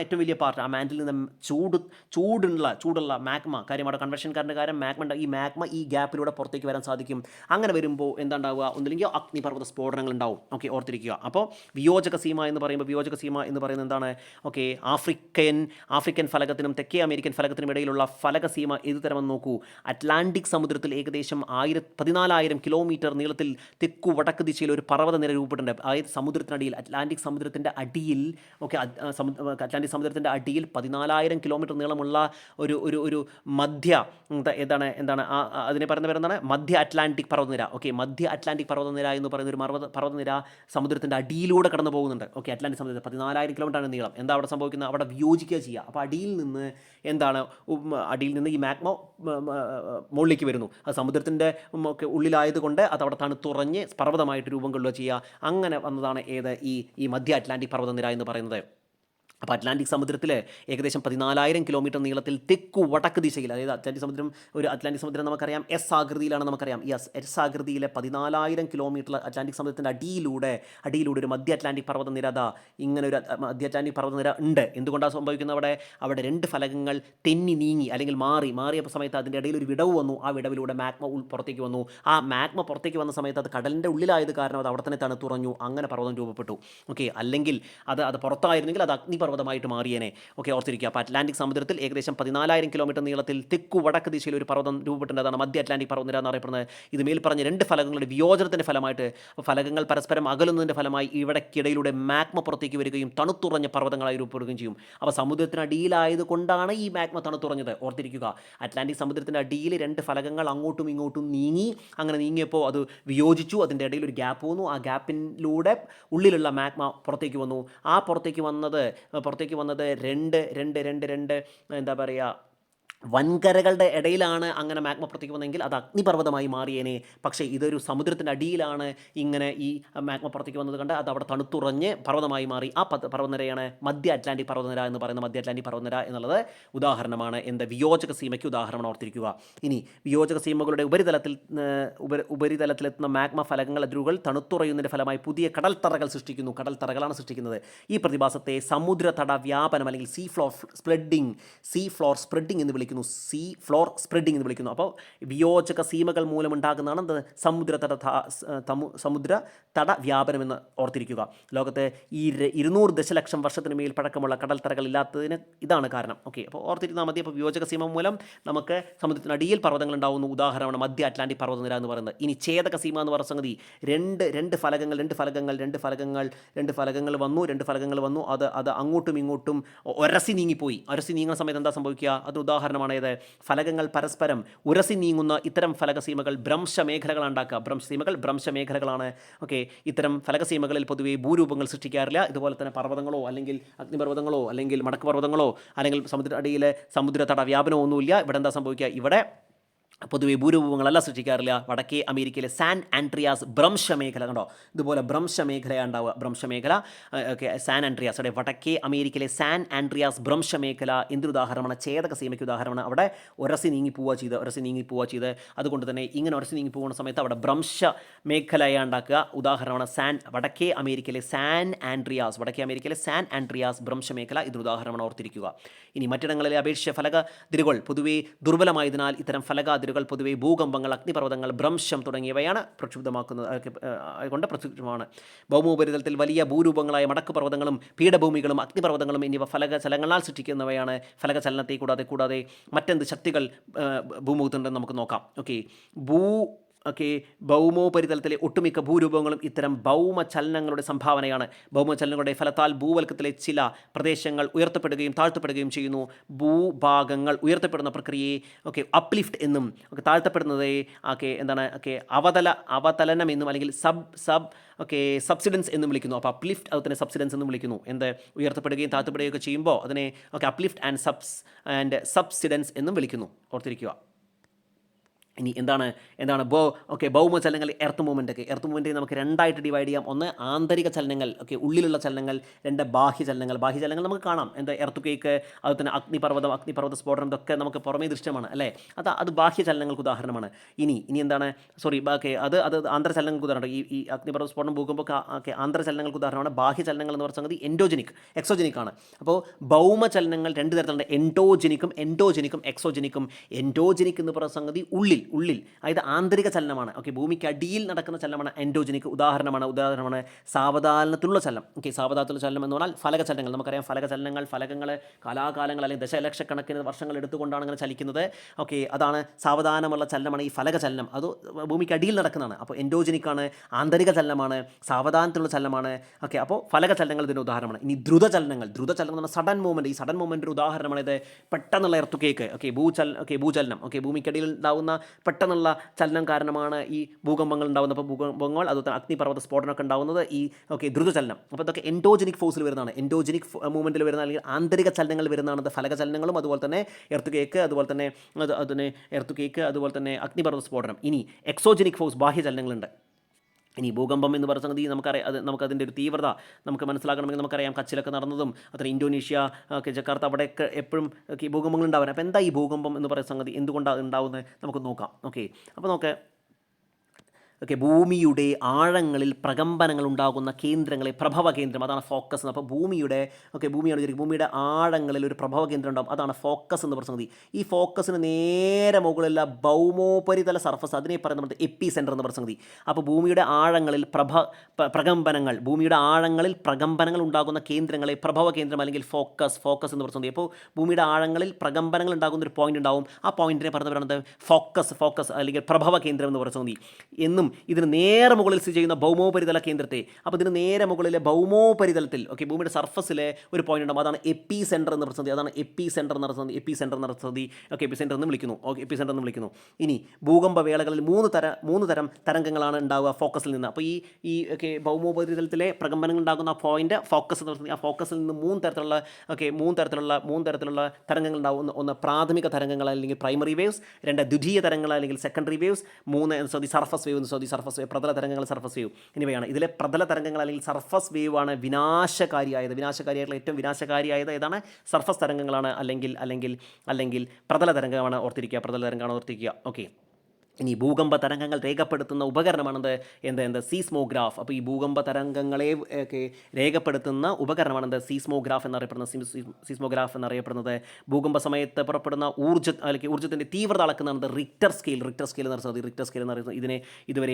ഏറ്റവും വലിയ പാർട്ട്. ആ മാൻഡിൽ നിന്ന് ചൂടുള്ള മാഗ്മ, കാര്യം അവിടെ കൺവെൻഷൻ കാര്യം മാഗ്മ ഈ ഗ്യാപ്പിലൂടെ പുറത്തേക്ക് വരാൻ സാധിക്കും. അങ്ങനെ വരുമ്പോൾ എന്താ ഉണ്ടാവുക? ഒന്നില്ലെങ്കിൽ അഗ്നിപർവ്വത സ്ഫോടനങ്ങൾ ഉണ്ടാവും. ഓക്കെ, ഓർത്തിരിക്കുക. അപ്പോൾ വിയോജക സീമ എന്ന് പറയുന്നത് എന്താണ്? ഓക്കെ, ആഫ്രിക്കൻ ഫലകത്തിനും തെക്കേ അമേരിക്കൻ ഫലകത്തിനും ഇടയിലുള്ള ഫലക സീമ ഏത് തരമെന്ന് നോക്കൂ. അറ്റ്ലാന്റിക് സമുദ്രത്തിൽ ഏകദേശം 14,000 കിലോമീറ്റർ നീളത്തിൽ തെക്കു വടക്ക് ദിശയിൽ ഒരു പർവ്വതനിര രൂപപ്പെട്ടിട്ടുണ്ട്. അതായത് സമുദ്രത്തിനടിയിൽ, അറ്റ്ലാന്റിക് സമുദ്രത്തിൻ്റെ അടിയിൽ 14,000 കിലോമീറ്റർ നീളമുള്ള ഒരു മധ്യ അതിനെ പറയുന്ന പേരെന്താണ്? മധ്യ അറ്റ്ലാന്റിക് പർവ്വതനിര. ഓക്കെ, മധ്യ അറ്റ്ലാന്റിക് പർവ്വതനിര എന്ന് പറയുന്ന ഒരു പർവ്വതനിര സമുദ്രത്തിൻ്റെ അടിയിലൂടെ കടന്നു പോകുന്നുണ്ട്. ഓക്കെ, അറ്റ്ലാന്റിക് സമുദ്രത്തിൽ 14,000 കിലോമീറ്ററാണ് നീളം. എന്താ അവിടെ സംഭവിക്കുന്നത്? അവിടെ വിയോജിക്കുക ചെയ്യുക. അപ്പോൾ അടിയിൽ നിന്ന് ഈ മാഗ്മ മുകളിലേക്ക് വരുന്നു. അത് സമുദ്രത്തിൻ്റെ ഉള്ളിലായതുകൊണ്ട് അത് അവിടെ തണുത്തുറഞ്ഞ് പർവ്വതമായിട്ട് രൂപം കൊള്ളുക ചെയ്യുക. അങ്ങനെ വന്നതാണ് ഈ മധ്യ അറ്റ്ലാന്റിക് പർവ്വതനിര എന്ന് പറയുന്നത്. അപ്പോൾ അറ്റ്ലാന്റിക് സമുദ്രത്തിൽ ഏകദേശം 14,000 കിലോമീറ്റർ നീളത്തിൽ തെക്കു വടക്ക് ദിശയിൽ, അതായത് അറ്റ്ലാന്റിക് സമുദ്രം നമുക്കറിയാം എസ് ആകൃതിയിലാണ്. നമുക്കറിയാം ഈ എസ് ആകൃതിയിലെ 14,000 കിലോമീറ്റർ അറ്റ്ലാന്റിക് സമുദ്രത്തിൻ്റെ അടിയിലൂടെ ഒരു മധ്യ അറ്റ്ലാന്റിക് പർവ്വതനിര, ഇങ്ങനെ ഒരു മധ്യ അറ്റ്ലാന്റിക് പർവ്വതനിര ഉണ്ട്. എന്തുകൊണ്ടാണ് സംഭവിക്കുന്നത്? അവിടെ രണ്ട് ഫലകങ്ങൾ തെന്നി നീങ്ങി അല്ലെങ്കിൽ മാറിയപ്പോൾ സമയത്ത് അതിൻ്റെ ഇടയിൽ ഒരു വിടവ് വന്നു. ആ വിടവിലൂടെ മാഗ്മ പുറത്തേക്ക് വന്നു. ആ മാഗ്മ പുറത്തേക്ക് വന്ന സമയത്ത് അത് കടലിൻ്റെ ഉള്ളിലായത് കാരണം അത് അവിടെ തന്നെ തണുത്തുറഞ്ഞു. അങ്ങനെ പർവ്വതം രൂപപ്പെട്ടു. ഓക്കെ, അല്ലെങ്കിൽ അത് പുറത്തായിരുന്നെങ്കിൽ അത് പർവ്വതമായിട്ട് മാറിയേനെ. ഓക്കെ, ഓർത്തിരിക്കുക. അപ്പോൾ അറ്റ്ലാന്റിക് സമുദ്രത്തിൽ ഏകദേശം 14,000 കിലോമീറ്റർ നീളത്തിൽ തെക്കു വടക്ക് ദിശയിൽ ഒരു പർവ്വതം രൂപപ്പെട്ടതാണ് മധ്യ അറ്റ്ലാന്റിക് പർവ്വതനിര എന്നറിയപ്പെടുന്നത്. ഇത് മേൽ പറഞ്ഞ രണ്ട് ഫലകങ്ങളുടെ വിയോജനത്തിൻ്റെ ഫലമായിട്ട്, ഫലകങ്ങൾ പരസ്പരം അകലുന്നതിൻ്റെ ഫലമായി ഇവിടേക്കിടയിലൂടെ മാഗ്മ പുറത്തേക്ക് വരികയും തണുത്തുറഞ്ഞ പർവ്വതങ്ങളായി രൂപപ്പെടുകയും ചെയ്യും. അപ്പോൾ സമുദ്രത്തിനടിയിലായത് കൊണ്ടാണ് ഈ മാഗ്മ തണുത്തുറഞ്ഞത്. ഓർത്തിരിക്കുക, അറ്റ്ലാന്റിക് സമുദ്രത്തിൻ്റെ അടിയിൽ രണ്ട് ഫലകങ്ങൾ അങ്ങോട്ടും ഇങ്ങോട്ടും നീങ്ങി. അങ്ങനെ നീങ്ങിയപ്പോൾ അത് വിയോജിച്ചു. അതിൻ്റെ ഇടയിൽ ഒരു ഗ്യാപ്പ് വന്നു. ആ ഗ്യാപ്പിലൂടെ ഉള്ളിലുള്ള മാഗ്മ പുറത്തേക്ക് വന്നു. ആ പുറത്തേക്ക് വന്നത് രണ്ട് എന്താ പറയുക, വൻകരകളുടെ ഇടയിലാണ് അങ്ങനെ മാഗ്മ പുറത്തേക്ക് വന്നെങ്കിൽ അത് അഗ്നിപർവ്വതമായി മാറിയേനെ. പക്ഷേ ഇതൊരു സമുദ്രത്തിൻ്റെ അടിയിലാണ് ഇങ്ങനെ ഈ മാഗ്മ പുറത്തേക്ക് വന്നത് കണ്ട് അത് അവിടെ തണുത്തുറഞ്ഞ് പർവ്വതമായി മാറി. ആ പർവ്വതനിരയാണ് മധ്യ അറ്റ്ലാന്റിക് പർവ്വതനിര എന്ന് പറയുന്നത്. മധ്യ അറ്റ്ലാന്റിക് പർവ്വതനിര എന്നുള്ളത് ഉദാഹരണമാണ് വിയോജക സീമയ്ക്ക് ഉദാഹരണമാണ്. ഓർത്തിരിക്കുക. ഇനി വിയോജക സീമകളുടെ ഉപരിതലത്തിലെത്തുന്ന മാഗ്മ ഫലകങ്ങൾ അതിരുകൾ തണുത്തുറയുന്നതിൻ്റെ ഫലമായി പുതിയ കടൽത്തറകളാണ് സൃഷ്ടിക്കുന്നത്. ഈ പ്രതിഭാസത്തെ സമുദ്രതട വ്യാപനം അല്ലെങ്കിൽ സീ ഫ്ലോർ സ്പ്രെഡിംഗ് എന്ന് വിളിക്കുന്നു. വിളിക്കുന്നു, സീ ഫ്ലോർ സ്പ്രെഡിംഗ് എന്ന് വിളിക്കുന്നു. അപ്പോൾ വിയോജക സീമകൾ മൂലമുണ്ടാകുന്നതാണ് എന്ത് സമുദ്ര തട വ്യാപനം എന്ന് ഓർത്തിരിക്കുക. ലോകത്തെ ഈ 200 ദശലക്ഷം വർഷത്തിന് മേൽ പഴക്കമുള്ള കടൽത്തറകൾ ഇല്ലാത്തതിന് ഇതാണ് കാരണം. ഓക്കെ, അപ്പോൾ ഓർത്തിരുന്നാൽ മതി. അപ്പോൾ വിയോജക സീമ മൂലം നമുക്ക് സമുദ്രത്തിനടിയിൽ പർവ്വതങ്ങൾ ഉണ്ടാകുന്നു. ഉദാഹരണമാണ് മധ്യ അറ്റ്ലാന്റിക് പർവ്വതനിര എന്ന് പറയുന്നത്. ഇനി ഛേദക സീമ എന്ന് പറയുന്ന സംഗതി രണ്ട് ഫലകങ്ങൾ വന്നു. അത് അങ്ങോട്ടും ഇങ്ങോട്ടും ഉരസി നീങ്ങിപ്പോയി. ഉരസി നീങ്ങുന്ന സമയത്ത് എന്താ സംഭവിക്കുക? അത് ഉദാഹരണമാണ് ഇത്. ഫലകങ്ങൾ പരസ്പരം ഉരസി നീങ്ങുന്ന ഇത്തരം ഫലകസീമകൾ ഭ്രംശമേഖലകളാണ് ഉണ്ടാക്കുക. ഭ്രംശമേഖലകളാണ്. ഓക്കെ, ഇത്തരം ഫലകസീമകളിൽ പൊതുവെ ഭൂരൂപങ്ങൾ സൃഷ്ടിക്കാറില്ല. ഇതുപോലെ തന്നെ പർവ്വതങ്ങളോ അല്ലെങ്കിൽ അഗ്നിപർവ്വതങ്ങളോ അല്ലെങ്കിൽ മടക്ക് പർവ്വതങ്ങളോ അല്ലെങ്കിൽ സമുദ്രത്തിനടിയിലെ സമുദ്രതട വ്യാപനമോ ഒന്നുമില്ല. ഇവിടെ എന്താ സംഭവിക്കുക? ഇവിടെ പൊതുവെ ഭൂരൂപങ്ങളല്ല സൃഷ്ടിക്കാറില്ല. വടക്കേ അമേരിക്കയിലെ സാൻ ആൻഡ്രിയാസ് ഭ്രംശമേഖല, കണ്ടോ, ഇതുപോലെ ഭ്രംശമേഖലയാണ് ഉണ്ടാവുക. ഭ്രംശമേഖല, ഓക്കെ, സാൻ ആൻഡ്രിയാസ്, അവിടെ വടക്കേ അമേരിക്കയിലെ സാൻ ആൻഡ്രിയാസ് ഭ്രംശമേഖല എന്തൊരു ഉദാഹരണമാണ്? ഛേദക സീമയ്ക്ക് ഉദാഹരണമാണ്. അവിടെ ഉരസി നീങ്ങി പോവുക ചെയ്ത് അതുകൊണ്ട് തന്നെ ഇങ്ങനെ ഉരസി നീങ്ങി പോകുന്ന സമയത്ത് അവിടെ ഭ്രംശമേഖലയാണ് ഉണ്ടാക്കുക. ഉദാഹരണമാണ് വടക്കേ അമേരിക്കയിലെ സാൻ ആൻഡ്രിയാസ് ഭ്രംശമേഖല. ഇതിന് ഉദാഹരണമാണ്, ഓർത്തിരിക്കുക. ഇനി മറ്റിടങ്ങളിലെ അപേക്ഷിച്ച ഫലകതിരുകൾ പൊതുവെ ദുർബലമായതിനാൽ ഇത്തരം ഫലകതിരുകൾ പൊതുവെ ഭൂകമ്പങ്ങൾ, അഗ്നിപർവ്വതങ്ങൾ, ഭ്രംശം തുടങ്ങിയവയാണ് പ്രക്ഷുബ്ധമാണ്. ഭൗമോപരിതലത്തിൽ വലിയ ഭൂരൂപങ്ങളായ മടക്ക് പർവ്വതങ്ങളും പീഠഭൂമികളും അഗ്നിപർവ്വതങ്ങളും എന്നിവ ഫലകചലങ്ങളാൽ സൃഷ്ടിക്കുന്നവയാണ്. ഫലകചലനത്തെ കൂടാതെ മറ്റെന്ത് ശക്തികൾ ഭൂമുഖത്തുണ്ടെന്ന് നമുക്ക് നോക്കാം. ഓക്കെ, ഭൗമോപരിതലത്തിലെ ഒട്ടുമിക്ക ഭൂരൂപങ്ങളും ഇത്തരം ഭൗമചലനങ്ങളുടെ സംഭാവനയാണ്. ഭൗമചലനങ്ങളുടെ ഫലത്താൽ ഭൂവൽക്കത്തിലെ ചില പ്രദേശങ്ങൾ ഉയർത്തപ്പെടുകയും താഴ്ത്തപ്പെടുകയും ചെയ്യുന്നു. ഭൂഭാഗങ്ങൾ ഉയർത്തപ്പെടുന്ന പ്രക്രിയയെ അപ്ലിഫ്റ്റ് എന്നും താഴ്ത്തപ്പെടുന്നതേ അവതലനം എന്നും അല്ലെങ്കിൽ സബ്സിഡൻസ് എന്നും വിളിക്കുന്നു. അപ്പോൾ അപ്ലിഫ്റ്റ് അതുതന്നെ സബ്സിഡൻസ് എന്നും വിളിക്കുന്നു. ഉയർത്തപ്പെടുകയും താഴ്ത്തപ്പെടുകയൊക്കെ ചെയ്യുമ്പോൾ അതിനെ അപ്ലിഫ്റ്റ് ആൻഡ് സബ്സിഡൻസ് എന്നും വിളിക്കുന്നു. ഓർത്തിരിക്കുക. ഇനി എന്താണ് ഭൗമചലനങ്ങൾ, എർത്ത് മൂവ്മെൻറ്റ് നമുക്ക് രണ്ടായിട്ട് ഡിവൈഡ് ചെയ്യാം. ഒന്ന് ആന്തരിക ചലനങ്ങൾ, ഉള്ളിലുള്ള ചലനങ്ങൾ. രണ്ട് ബാഹ്യചലനങ്ങൾ നമുക്ക് കാണാം. എർത്ത് കേക്ക്, അതുപോലെ അഗ്നിപർവ്വത സ്ഫോടനം, ഇതൊക്കെ നമുക്ക് പുറമേ ദൃശ്യമാണ് അല്ലേ? അത് ബാഹ്യചലനങ്ങൾക്ക് ഉദാഹരണമാണ്. ഇനി എന്താണ് അത് ആന്തരചലനങ്ങൾക്ക് ഉദാഹരണം. ഈ അഗ്നിപർവ്വത സ്ഫോടനം ഭൂകമ്പം ആന്തരചലനങ്ങൾക്ക് ഉദാഹരണമാണ്. ബാഹ്യചലനങ്ങൾ എന്ന് പറഞ്ഞ സംഗതി എക്സോജനിക് ആണ്. അപ്പോൾ ഭൗമചലനങ്ങൾ രണ്ട് തരത്തിലുണ്ട്, എൻഡോജനിക്കും എക്സോജനിക്കും. എൻഡോജനിക് എന്ന് പറയുന്ന സംഗതി ഉള്ളിൽ, അതായത് ആന്തരിക ചലനമാണ്. ഭൂമിക്ക് അടിയിൽ നടക്കുന്ന ചലനമാണ് എൻഡോജനിക്. ഉദാഹരണമാണ് സാവധാനത്തിലുള്ള ചലനം. സാവധാനത്തിലുള്ള ചലനം എന്ന് പറഞ്ഞാൽ ഫലകചലനങ്ങൾ. നമുക്കറിയാം ഫലകങ്ങൾ കാലാകാലങ്ങൾ അല്ലെങ്കിൽ ദശലക്ഷക്കണക്കിന് വർഷങ്ങൾ എടുത്തുകൊണ്ടാണ് അങ്ങനെ ചലിക്കുന്നത്. അതാണ് സാവധാനമുള്ള ചലനമാണ് ഈ ഫലകചലനം. അത് ഭൂമിക്ക് അടിയിൽ നടക്കുന്നതാണ്. അപ്പോൾ എൻഡോജനിക് ആണ്, ആന്തരിക ചലനമാണ്, സാവധാനത്തിലുള്ള ചലനമാണ്. അപ്പോൾ ഫലകചലനങ്ങൾ ഇതിൻ്റെ ഉദാഹരണമാണ്. ഇനി ദ്രുതചലനം എന്ന് പറഞ്ഞാൽ സഡൻ മൂവ്മെൻറ്റ്. ഈ സഡൻ മൂവ്മെൻറ്റ് ഉദാഹരണമാണ് ഇത് പെട്ടെന്നുള്ള എർത്തുകേക്ക്, ഭൂചലനം. ഭൂമിക്കടിയിൽ ഉണ്ടാകുന്ന പെട്ടെന്നുള്ള ചലനം കാരണമാണ് ഈ ഭൂകമ്പങ്ങൾ ഉണ്ടാകുന്നത്. അപ്പോൾ ഭൂകമ്പങ്ങൾ, അതുപോലെ അഗ്നിപർവ്വത സ്ഫോടനമൊക്കെ ഉണ്ടാകുന്നത് ഈ ദ്രുതചലനം. അപ്പോൾ ഇതൊക്കെ എൻഡോജനിക് ഫോഴ്സിൽ വരുന്നതാണ്, എൻഡോജനിക് മൂവ്മെൻറ്റിൽ വരുന്ന അല്ലെങ്കിൽ ആന്തരിക ചലനങ്ങൾ വരുന്നതാണ് ഫലകചലനങ്ങളും അതുപോലെ തന്നെ എർത്തുകേക്ക്, അതുപോലെ തന്നെ അഗ്നിപർവ്വത സ്ഫോടനം. ഇനി എക്സോജനിക് ഫോഴ്സ്, ബാഹ്യചലനങ്ങളുണ്ട്. ഇനി ഭൂകമ്പം എന്ന് പറഞ്ഞ സംഗതി നമുക്കതിൻ്റെ ഒരു തീവ്രത നമുക്ക് മനസ്സിലാക്കണമെങ്കിൽ നമുക്കറിയാം. കച്ചിലൊക്കെ നടന്നതും ഇന്തോനേഷ്യ, ജക്കാർത്ത, അവിടെയൊക്കെ എപ്പോഴും ഭൂകമ്പങ്ങൾ ഉണ്ടാവാൻ. അപ്പോൾ എന്താ ഈ ഭൂകമ്പം എന്ന് പറയുന്ന സംഗതി, എന്തുകൊണ്ടാണ് ഉണ്ടാവുന്നത് നമുക്ക് നോക്കാം. അപ്പോൾ ഭൂമിയുടെ ആഴങ്ങളിൽ പ്രകമ്പനങ്ങൾ ഉണ്ടാകുന്ന കേന്ദ്രങ്ങളെ പ്രഭവ കേന്ദ്രം, അതാണ് ഫോക്കസ്. അപ്പോൾ ഭൂമിയുടെ ആഴങ്ങളിൽ ഒരു പ്രഭവ കേന്ദ്രം ഉണ്ടാകും, അതാണ് ഫോക്കസ് എന്ന് പറയുന്നത്. ഈ ഫോക്കസിന് നേരെ മുകളിലുള്ള ഭൗമോപരിതല സർഫസ്, അതിനെ പറയുന്നത് എപ്പി സെൻറ്റർ എന്ന് പറയുന്നത്. അപ്പോൾ ഭൂമിയുടെ ആഴങ്ങളിൽ പ്രകമ്പനങ്ങൾ ഉണ്ടാകുന്ന കേന്ദ്രങ്ങളെ പ്രഭവ കേന്ദ്രം അല്ലെങ്കിൽ ഫോക്കസ് എന്ന് പറയുന്നത്. അപ്പോൾ ഭൂമിയുടെ ആഴങ്ങളിൽ പ്രകമ്പനങ്ങൾ ഉണ്ടാകുന്ന ഒരു പോയിന്റ് ഉണ്ടാവും. ആ പോയിന്റിനെ പറയുന്നത് ഫോക്കസ് അല്ലെങ്കിൽ പ്രഭവ കേന്ദ്രം എന്ന് പറയുന്നത് എന്നും. ഇതിന് നേരെ മുകളിൽ സ്ഥിതി ചെയ്യുന്ന ഭൗമോപരിതല കേന്ദ്രത്തെ, അപ്പോൾ ഇതിന് നേരെ മുകളിലെ ഭൗമോപരിതലത്തിൽ ഭൂമിയുടെ സർഫസിലെ ഒരു പോയിന്റ് ഉണ്ടാകും, അതാണ് എപ്പി സെൻറ്റർ എന്ന് പറയുന്നത്. അതാണ് എപ്പി സെൻറ്റർ എന്ന് വിളിക്കുന്നു. ഇനി ഭൂകമ്പ വേളകളിൽ മൂന്ന് തരം തരംഗങ്ങളാണ് ഉണ്ടാവുക ഫോക്കസിൽ നിന്ന്. അപ്പോൾ ഈ ഭൗമോപരിതലത്തിലെ പ്രകമ്പനങ്ങൾ ഉണ്ടാകുന്ന പോയിന്റ് ഫോക്കസ് എന്ന് പറയുന്നത്. ആ ഫോക്കസിൽ നിന്ന് മൂന്ന് തരത്തിലുള്ള തരംഗങ്ങൾ ഉണ്ടാവും. ഒന്ന് പ്രാഥമിക തരംഗങ്ങൾ അല്ലെങ്കിൽ പ്രൈമറി വേവ്സ്, രണ്ട് ദ്വിതീയ തരംഗങ്ങൾ അല്ലെങ്കിൽ സെക്കൻഡറി വേവ്സ്, മൂന്ന് സർഫസ് വേവ്, പ്രതല തരംഗങ്ങൾ, സർഫസ് വേവ് എന്നിവയാണ്. ഇതിലെ പ്രതല തരംഗങ്ങൾ അല്ലെങ്കിൽ സർഫസ് വേവ് ആണ് വിനാശകാരിയായിട്ടുള്ള ഏറ്റവും വിനാശകാരിയായത് ഏതാണ്? സർഫസ് തരംഗങ്ങളാണ് അല്ലെങ്കിൽ പ്രതല തരംഗമാണ്. ഓർത്തിരിക്കുക. ഇനി ഭൂകമ്പ തരംഗങ്ങൾ രേഖപ്പെടുത്തുന്ന ഉപകരണമാണെന്ത് സീസ്മോഗ്രാഫ്. അപ്പോൾ ഈ ഭൂകമ്പ തരംഗങ്ങളെ ഒക്കെ രേഖപ്പെടുത്തുന്ന ഉപകരണമാണെന്ത് സീസ്മോഗ്രാഫ് എന്നറിയപ്പെടുന്നത്. ഭൂകമ്പ സമയത്ത് പുറപ്പെടുന്ന ഊർജ്ജത്തിൻ്റെ തീവ്രത അളക്കുന്നതാണ് റിക്ടർ സ്കെയിൽ എന്ന് പറയുന്നത്. ഇതിനെ ഇതുവരെ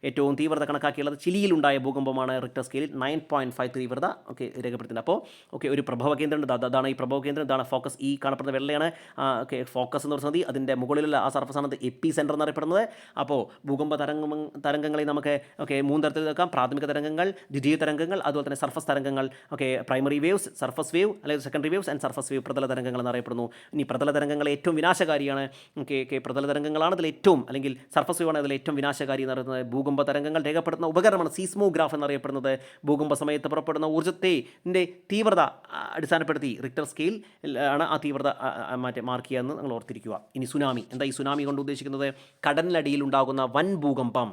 ഏറ്റവും തീവ്രത കണക്കാക്കിയുള്ളത് ചിലിയിലുണ്ടായ ഭൂകമ്പമാണ്. റിക്ടർ സ്കെയിൽ 9.5 തീവ്രത രേഖപ്പെടുത്തുന്നത്. അപ്പോൾ ഒരു പ്രഭവ കേന്ദ്രം ഉണ്ട്. അതാണ് ഈ പ്രഭവ കേന്ദ്രം. ഇതാണ് ഫോക്കസ്. ഈ കാണപ്പെടുന്ന വെള്ളയാണ് ഫോക്കസ് എന്ന് പറയുന്നത്. അതിൻ്റെ മുകളിലുള്ള ആ സർഫസാണ് എപ്പി സെൻറ്റർ എന്നറിയപ്പെടുന്നത്. അപ്പോൾ ഭൂകമ്പ തരംഗങ്ങളെ നമുക്ക് മൂന്ന് തരത്തിൽ വെക്കാം. പ്രാഥമിക തരംഗങ്ങൾ, ദ്വിതീയ തരംഗങ്ങൾ, അതുപോലെ തന്നെ സർഫസ് തരംഗങ്ങൾ. പ്രൈമറി വേവ്സ്, സർഫസ് വേവ് അല്ലെങ്കിൽ secondary waves and surface wave, പ്രതല തരംഗങ്ങൾ എന്നറിയപ്പെടുന്നു. ഇനി പ്രതല തരംഗങ്ങൾ ഏറ്റവും വിനാശകാരിയാണ്. പ്രതല തരംഗങ്ങളാണ് അതിൽ ഏറ്റവും, അല്ലെങ്കിൽ സർഫസ് വേവ് ആണ് അതിൽ ഏറ്റവും വിനാശകാരി എന്ന് പറയുന്നത്. ഭൂകമ്പ തരംഗങ്ങൾ രേഖപ്പെടുത്തുന്ന ഉപകരണമാണ് സീസ്മോഗ്രാഫ് എന്നറിയപ്പെടുന്നത്. ഭൂകമ്പ സമയത്ത് പുറപ്പെടുന്ന ഊർജ്ജത്തിൻ്റെ തീവ്രത അടിസ്ഥാനപ്പെടുത്തി റിക്ടർ സ്കെയിൽ ആണ് ആ തീവ്രത മാർക്ക് ചെയ്യുക എന്ന് നിങ്ങൾ ഓർത്തിരിക്കുക. ഇനി സുനാമി. എന്താ ഈ സുനാമി കൊണ്ട് ഉദ്ദേശിക്കുന്നത്? കടലിനടിയിൽ ഉണ്ടാകുന്ന വൻ ഭൂകമ്പം,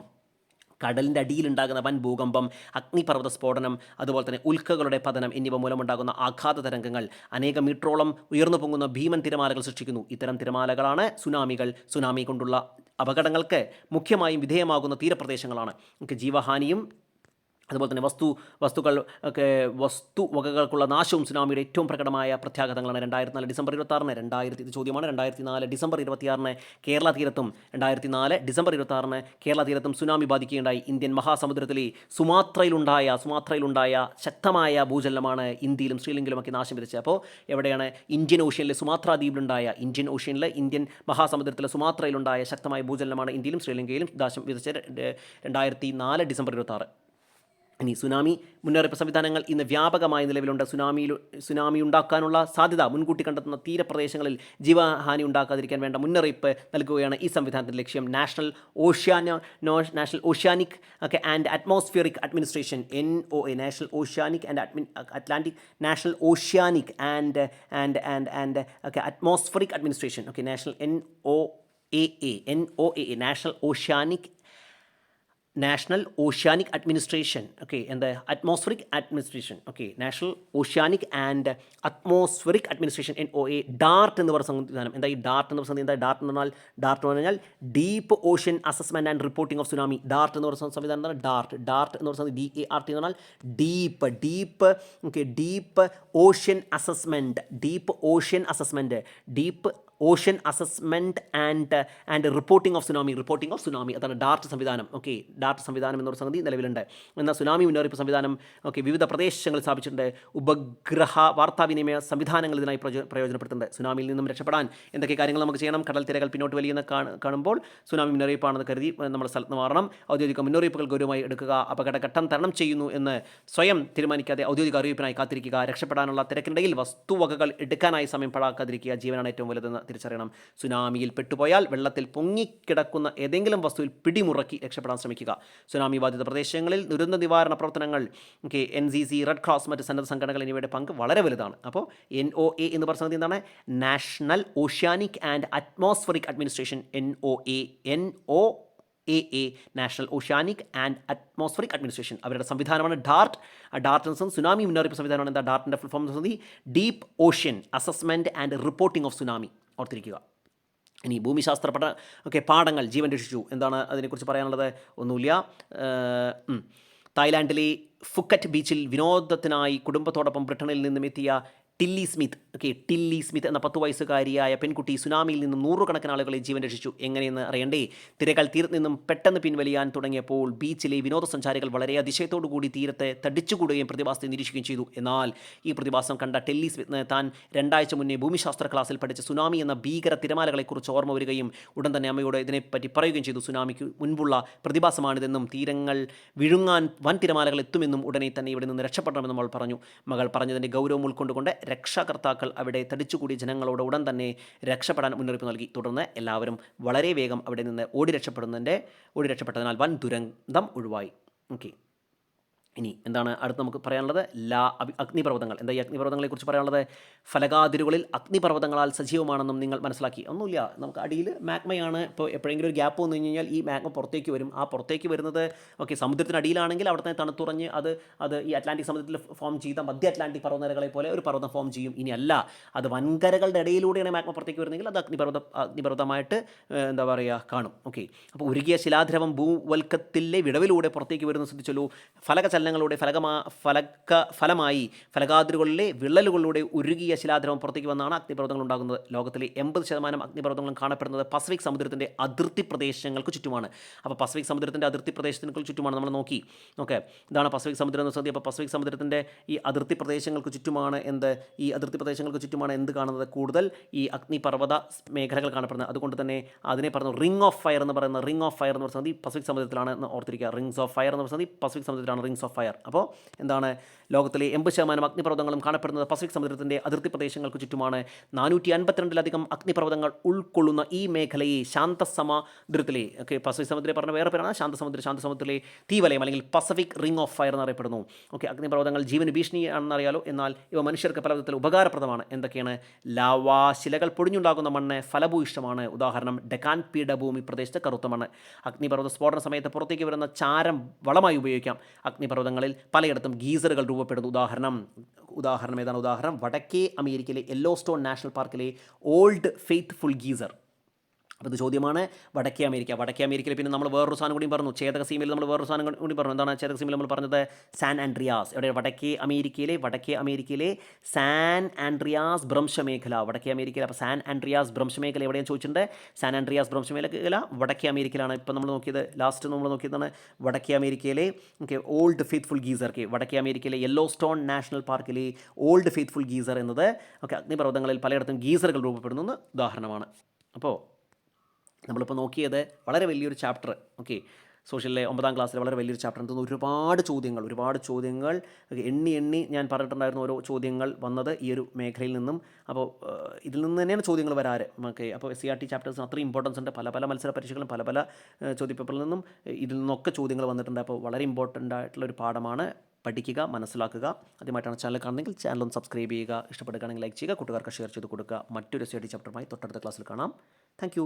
കടലിൻ്റെ അടിയിലുണ്ടാകുന്ന വൻ ഭൂകമ്പം, അഗ്നിപർവ്വത സ്ഫോടനം, അതുപോലെ തന്നെ ഉൽക്കകളുടെ പതനം എന്നിവ മൂലമുണ്ടാകുന്ന ആഘാത തരംഗങ്ങൾ അനേകം മീറ്ററോളം ഉയർന്നു പൊങ്ങുന്ന ഭീമൻ തിരമാലകൾ സൃഷ്ടിക്കുന്നു. ഇത്തരം തിരമാലകളാണ് സുനാമികൾ. സുനാമി കൊണ്ടുള്ള അപകടങ്ങൾക്ക് മുഖ്യമായും വിധേയമാകുന്ന തീരപ്രദേശങ്ങളാണ്. ജീവഹാനിയും അതുപോലെ തന്നെ വസ്തുവകകൾക്കുള്ള നാശവും സുനാമിയുടെ ഏറ്റവും പ്രകടമായ പ്രത്യാഘാതങ്ങളാണ്. 2004 ഡിസംബർ 26 ഇത് ചോദ്യമാണ്. 2004 ഡിസംബർ 26 കേരള തീരത്തും 2004 ഡിസംബർ 26 കേരള തീരത്തും സുനാമി ബാധിക്കുകയുണ്ടായി. ഇന്ത്യൻ മഹാസമുദ്രത്തിലെ സുമാത്രയിലുണ്ടായ ശക്തമായ ഭൂചലനമാണ് ഇന്ത്യയിലും ശ്രീലങ്കയിലുമൊക്കെ നാശം വിതച്ചത്. അപ്പോൾ എവിടെയാണ്? ഇന്ത്യൻ ഓഷ്യനിലെ സുമാത്ര ദ്വീപിലുണ്ടായ ഇന്ത്യൻ മഹാസമുദ്രത്തിലെ സുമാത്രയിലുണ്ടായ ശക്തമായ ഭൂചലനമാണ് ഇന്ത്യയിലും ശ്രീലങ്കയിലും നാശം വിതച്ചത് 2004 ഡിസംബർ 26. ഇനി സുനാമി മുന്നറിയിപ്പ് സംവിധാനങ്ങൾ ഇന്ന് വ്യാപകമായ നിലവിലുണ്ട്. സുനാമി ഉണ്ടാക്കാനുള്ള സാധ്യത മുൻകൂട്ടി കണ്ടെത്തുന്ന തീരപ്രദേശങ്ങളിൽ ജീവഹാനി ഉണ്ടാക്കാതിരിക്കാൻ വേണ്ട മുന്നറിയിപ്പ് നൽകുകയാണ് ഈ സംവിധാനത്തിൻ്റെ ലക്ഷ്യം. National Oceanic and Atmospheric Administration NOAA, National Oceanic and Atmospheric administration. National NOAA National oceanic administration. Atmospheric administration. National Oceanic and Atmospheric Administration NOAA. DART എന്ന് പറയുന്ന സംവിധാനം. എന്താ ഈ DART എന്ന് പറയുന്നത്? DART എന്ന് പറഞ്ഞാൽ deep Ocean Assessment and Reporting of tsunami. DART എന്ന് പറയുന്ന സംവിധാനം എന്താണ്? DART എന്ന് പറയുന്നത് DART എന്ന് പറഞ്ഞാൽ deep Ocean Assessment and Reporting of tsunami. അതാണ് DART സംവിധാനം. DART സംവിധാനം എന്നൊരു സംഗതി നിലവിലുണ്ട്. എന്നാൽ സുനാമി മുന്നറിയിപ്പ് സംവിധാനം വിവിധ പ്രദേശങ്ങളിൽ സ്ഥാപിച്ചിട്ടുണ്ട്. ഉപഗ്രഹ വാർത്താവിനിമയ സംവിധാനങ്ങൾ ഇതിനായി പ്രയോജനപ്പെടുത്തുന്നുണ്ട്. സുനാമിയിൽ നിന്നും രക്ഷപ്പെടാൻ എന്തൊക്കെ കാര്യങ്ങൾ നമുക്ക് ചെയ്യണം? കടൽ തിരകൾ പിന്നോട്ട് വലിയെന്ന് കാണുമ്പോൾ സുനാമി മുന്നറിയിപ്പാണെന്ന് കരുതി നമ്മുടെ സ്ഥലത്ത് മാറണം. ഔദ്യോഗിക മുന്നറിയിപ്പുകൾ ഗൗരവമായി എടുക്കുക. അപകടഘട്ടം തരണം ചെയ്യുന്നു എന്ന് സ്വയം തീരുമാനിക്കാതെ ഔദ്യോഗിക അറിയിപ്പിനായി കാത്തിരിക്കുക. രക്ഷപ്പെടാനുള്ള തിരക്കിനിടയിൽ വസ്തുവകകൾ എടുക്കാനായി സമയം പാഴാക്കാതിരിക്കുക. ജീവനാണ് ഏറ്റവും വലുതെന്ന് തിരിച്ചറിയണം. സുനാമിയിൽ പെട്ടുപോയാൽ വെള്ളത്തിൽ പൊങ്ങിക്കിടക്കുന്ന ഏതെങ്കിലും വസ്തുവിൽ പിടിമുറക്കി രക്ഷപ്പെടാൻ ശ്രമിക്കുക. സുനാമി ബാധിത പ്രദേശങ്ങളിൽ ദുരന്ത നിവാരണ പ്രവർത്തനങ്ങൾ NCC, റെഡ് ക്രോസ്, മറ്റ് സന്നദ്ധ സംഘടനകൾ എന്നിവയുടെ പങ്ക് വളരെ വലുതാണ്. അപ്പോൾ NOAA എന്ന് പറയുന്നത് എന്താണ്? National Oceanic and Atmospheric Administration. NOAA National Oceanic and Atmospheric Administration. അവരുടെ സംവിധാനമാണ് DART. DART എന്ന സുനാമി മുന്നറിയിപ്പ് സംവിധാനമാണ്. എന്താ DARTൻ്റെ full form? Deep Ocean Assessment and Reporting of Tsunami. ഓർത്തിരിക്കുക. ഇനി ഭൂമിശാസ്ത്ര പാഠങ്ങൾ ജീവൻ രക്ഷിച്ചു. എന്താണ് അതിനെക്കുറിച്ച് പറയാനുള്ളത്? ഒന്നുമില്ല. തായ്ലാൻഡിലെ ഫുക്കറ്റ് ബീച്ചിൽ വിനോദത്തിനായി കുടുംബത്തോടൊപ്പം ബ്രിട്ടനിൽ നിന്നും എത്തിയ ടില്ലി സ്മിത്ത് എന്ന 10 വയസ്സുകാരിയായ പെൺകുട്ടി സുനാമിയിൽ നിന്നും നൂറുകണക്കിന് ആളുകളെ ജീവൻ രക്ഷിച്ചു. എങ്ങനെയെന്ന് അറിയണ്ടേ? തിരകൾ തീരത്ത് നിന്നും പെട്ടെന്ന് പിൻവലിയാൻ തുടങ്ങിയപ്പോൾ ബീച്ചിലെ വിനോദസഞ്ചാരികൾ വളരെ അതിശയത്തോടുകൂടി തീരത്തെ തടിച്ചുകൂടുകയും പ്രതിഭാസത്തെ നിരീക്ഷിക്കുകയും ചെയ്തു. എന്നാൽ ഈ പ്രതിഭാസം കണ്ട ടില്ലി സ്മിത്തിന് താൻ 2 ആഴ്ച മുന്നേ ഭൂമിശാസ്ത്ര ക്ലാസ്സിൽ പഠിച്ച സുനാമി എന്ന ഭീകര തിരമാലകളെക്കുറിച്ച് ഓർമ്മ വരികയും ഉടൻ തന്നെ അമ്മയോട് ഇതിനെപ്പറ്റി പറയുകയും ചെയ്തു. സുനാമിക്ക് മുൻപുള്ള പ്രതിഭാസമാണിതെന്നും തീരങ്ങൾ വിഴുങ്ങാൻ വൻ തിരമാലകൾ എത്തുമെന്നും ഉടനെ തന്നെ ഇവിടെ നിന്ന് രക്ഷപ്പെടണമെന്നും അവൾ പറഞ്ഞു. മകൾ പറഞ്ഞതിൻ്റെ ഗൗരവം ഉൾക്കൊണ്ടുകൊണ്ട് രക്ഷാകർത്താക്കൾ അവിടെ തടിച്ചുകൂടിയ ജനങ്ങളോട് ഉടൻ തന്നെ രക്ഷപ്പെടാൻ മുന്നറിയിപ്പ് നൽകി. തുടർന്ന് എല്ലാവരും വളരെ വേഗം അവിടെ നിന്ന് ഓടി രക്ഷപ്പെട്ടതിനാൽ വൻ ദുരന്തം ഒഴിവായി. ഇനി എന്താണ് അടുത്ത് നമുക്ക് പറയാനുള്ളത്? അഗ്നിപർവ്വതങ്ങൾ. എന്താ ഈ അഗ്നിപർവ്വതങ്ങളെക്കുറിച്ച് പറയാനുള്ളത്? ഫലകാതിരുകളിൽ അഗ്നിപർവ്വതങ്ങളാൽ സജീവമാണെന്നും നിങ്ങൾ മനസ്സിലാക്കി. ഒന്നുമില്ല, നമുക്ക് അടിയിൽ മാഗ്മയാണ്. ഇപ്പോൾ എപ്പോഴെങ്കിലും ഒരു ഗ്യാപ്പ് വന്നു കഴിഞ്ഞാൽ ഈ മാഗ്മ പുറത്തേക്ക് വരും. ആ പുറത്തേക്ക് വരുന്നത് സമുദ്രത്തിനടിയിലാണെങ്കിൽ അവിടെ തന്നെ തണുത്തുറഞ്ഞ് അത് ഈ അറ്റ്ലാന്റിക് സമുദ്രത്തിൽ ഫോം ചെയ്ത മധ്യ അറ്റ്ലാന്റിക് പർവ്വതനിരകളെ പോലെ ഒരു പർവ്വതം ഫോം ചെയ്യും. ഇനി അല്ല, അത് വൻകരകളുടെ ഇടയിലൂടെയാണ് മാഗ്മ പുറത്തേക്ക് വരുന്നെങ്കിൽ അത് അഗ്നിപർവ്വതമായിട്ട് എന്താ പറയുക കാണും. അപ്പോൾ ഉരുകിയ ശിലാദ്രവം ഭൂവൽക്കത്തിലെ വിടവിലൂടെ പുറത്തേക്ക് വരുന്നത് ശ്രദ്ധിച്ചല്ലോ. ഫലകചലനങ്ങളുടെ ഫലമായി ഫലകാതിരുകളിലെ വിള്ളലുകളിലൂടെ ഉരുകിയ ശിലാദ്രവം പുറത്തേക്ക് വന്നാണ് അഗ്നിപർവ്വതങ്ങൾ ഉണ്ടാകുന്നത്. ലോകത്തിലെ 80% അഗ്നിപർവ്വതങ്ങളും കാണപ്പെടുന്നത് പസഫിക് സമുദ്രത്തിൻ്റെ അതിർത്തി പ്രദേശങ്ങൾക്ക് ചുറ്റുമാണ്. അപ്പോൾ പസഫിക് സമുദ്രത്തിൻ്റെ അതിർത്തി പ്രദേശങ്ങൾക്ക് ചുറ്റുമാണ് നമ്മൾ നോക്കി. ഇതാണ് പസഫിക് സമുദ്രം എന്ന് ശ്രദ്ധിക്കുക. അപ്പോൾ പസഫിക് സമുദ്രത്തിൻ്റെ ഈ അതിർത്തി പ്രദേശങ്ങൾക്ക് ചുറ്റുമാണ് എന്ത് കാണുന്നത്? കൂടുതൽ ഈ അഗ്നിപർവ്വത മേഖലകൾ കാണപ്പെടുന്നത്. അതുകൊണ്ട് തന്നെ അതിനെ പറയുന്നത് റിംഗ് ഓഫ് ഫയർ എന്ന് പറയുന്നത് പസഫിക് സമുദ്രത്തിലാണ് എന്ന് ഓർത്തിരിക്കുക. റിംഗ്സ് ഓഫ് ഫയർ എന്ന് പറയുന്നത് പസഫിക് സമുദ്രത്തിലാണ് റിംഗ്സ് ഓഫ് ഫയർ. അപ്പോൾ എന്താണ്? ലോകത്തിലെ 80% അഗ്നിപർവ്വതങ്ങളും കാണപ്പെടുന്നത് പസഫിക് സമുദ്രത്തിൻ്റെ അതിർത്തി പ്രദേശങ്ങൾക്ക് ചുറ്റുമാണ്. 452 അഗ്നിപർവ്വതങ്ങൾ ഉൾക്കൊള്ളുന്ന ഈ മേഖലയെ ശാന്തസമുദ്രത്തിലെ പസഫിക് സമുദ്രം പറഞ്ഞ വേറെ പേരാണ് ശാന്തസമുദ്രത്തിലെ തീവലയം അല്ലെങ്കിൽ പസഫിക് റിംഗ് ഓഫ് ഫയർ എന്നറിയപ്പെടുന്നു. അഗ്നിപർവ്വതങ്ങൾ ജീവന് ഭീഷണിയാണെന്ന് അറിയാലോ. എന്നാൽ ഇവ മനുഷ്യർക്ക് പല വിധത്തിൽ ഉപകാരപ്രദമാണ്. എന്തൊക്കെയാണ്? ലാവാശിലകൾ പൊടിഞ്ഞുണ്ടാകുന്ന മണ്ണ് ഫലഭൂയിഷ്ടമാണ്. ഉദാഹരണം ഡെക്കാൻ പീഠഭൂമി പ്രദേശത്തെ കറുത്ത മണ്ണ്. അഗ്നിപർവ്വത സ്ഫോടന സമയത്ത് പുറത്തേക്ക് വരുന്ന ചാരം വളമായി ഉപയോഗിക്കാം. അഗ്നിപർവ്വതങ്ങളിൽ പലയിടത്തും ഗീസറുകൾ രൂപപ്പെടുന്നു. ഉദാഹരണം ഏതാണ്? വടക്കേ അമേരിക്കയിലെ യെല്ലോസ്റ്റോൺ നാഷണൽ പാർക്കിലെ ഓൾഡ് ഫെയ്ത്ത്ഫുൾ ഗീസർ. അപ്പോൾ ഇത് ചോദ്യമാണ്. വടക്കേ അമേരിക്കയിൽ പിന്നെ നമ്മൾ വേറൊരു സാധനം കൂടി പറഞ്ഞു. ചേതകസീമയിൽ നമ്മൾ വേറൊരു സാധനം കൂടി പറഞ്ഞു. എന്താണ് ചേതകസീമയിൽ നമ്മൾ പറഞ്ഞത്? San Andreas. എവിടെ? വടക്കേ അമേരിക്കയിലെ സാൻ ആൻഡ്രിയാസ് ഭ്രംശമേഖല. അപ്പോൾ സാൻ ആൻഡ്രിയാസ് ഭ്രംശമേഖല എവിടെയാണ് ചോദിച്ചിട്ടുണ്ട്? സാൻ ആൻഡ്രിയാസ് ഭ്രംശമേഖല വടക്കേ അമേരിക്കയിലാണ്. ഇപ്പോൾ നമ്മൾ നോക്കിയതാണ് വടക്കേ അമേരിക്കയിലെ ഓൾഡ് ഫെയ്ത്ത്ഫുൾ ഗീസർ. വടക്കേ അമേരിക്കയിലെ യെല്ലോസ്റ്റോൺ നാഷണൽ പാർക്കിലെ ഓൾഡ് ഫെയ്ത്ത്ഫുൾ ഗീസർ എന്നത് അഗ്നിപർവ്വതങ്ങളിൽ പലയിടത്തും ഗീസറുകൾ രൂപപ്പെടുന്ന ഉദാഹരണമാണ്. അപ്പോൾ നമ്മളിപ്പോൾ നോക്കിയത് വളരെ വലിയൊരു ചാപ്റ്റർ. സോഷ്യലിലെ 9ാം ക്ലാസ്സിലെ വളരെ വലിയൊരു ചാപ്റ്റർ. എന്തെന്ന് ഒരുപാട് ചോദ്യങ്ങൾ എണ്ണി ഞാൻ പറഞ്ഞിട്ടുണ്ടായിരുന്നു. ഓരോ ചോദ്യങ്ങൾ വന്നത് ഈ ഒരു മേഖലയിൽ നിന്നും. അപ്പോൾ ഇതിൽ നിന്ന് തന്നെയാണ് ചോദ്യങ്ങൾ വരാറ്. അപ്പോൾ SCERT ചാപ്റ്റേഴ്സിന് അത്രയും ഇമ്പോർട്ടൻസ് ഉണ്ട്. പല മത്സര പരീക്ഷകളും പല ചോദ്യപേപ്പറിൽ നിന്നും ഇതിൽ നിന്നൊക്കെ ചോദ്യങ്ങൾ വന്നിട്ടുണ്ട്. അപ്പോൾ വളരെ ഇമ്പോർട്ടൻ്റ് ആയിട്ടുള്ളൊരു പാഠമാണ്. പഠിക്കുക, മനസ്സിലാക്കുക. ആദ്യമായിട്ടാണ് ചാനൽ കാണുന്നതെങ്കിൽ ചാനൽ ഒന്ന് സബ്സ്ക്രൈബ് ചെയ്യുക. ഇഷ്ടപ്പെടുകയാണെങ്കിൽ ലൈക്ക് ചെയ്യുക. കൂട്ടുകാർക്ക് ഷെയർ ചെയ്ത് കൊടുക്കുക. മറ്റൊരു SCERT ചാപ്റ്ററുമായി തൊട്ടടുത്ത ക്ലാസ്സിൽ കാണാം. താങ്ക്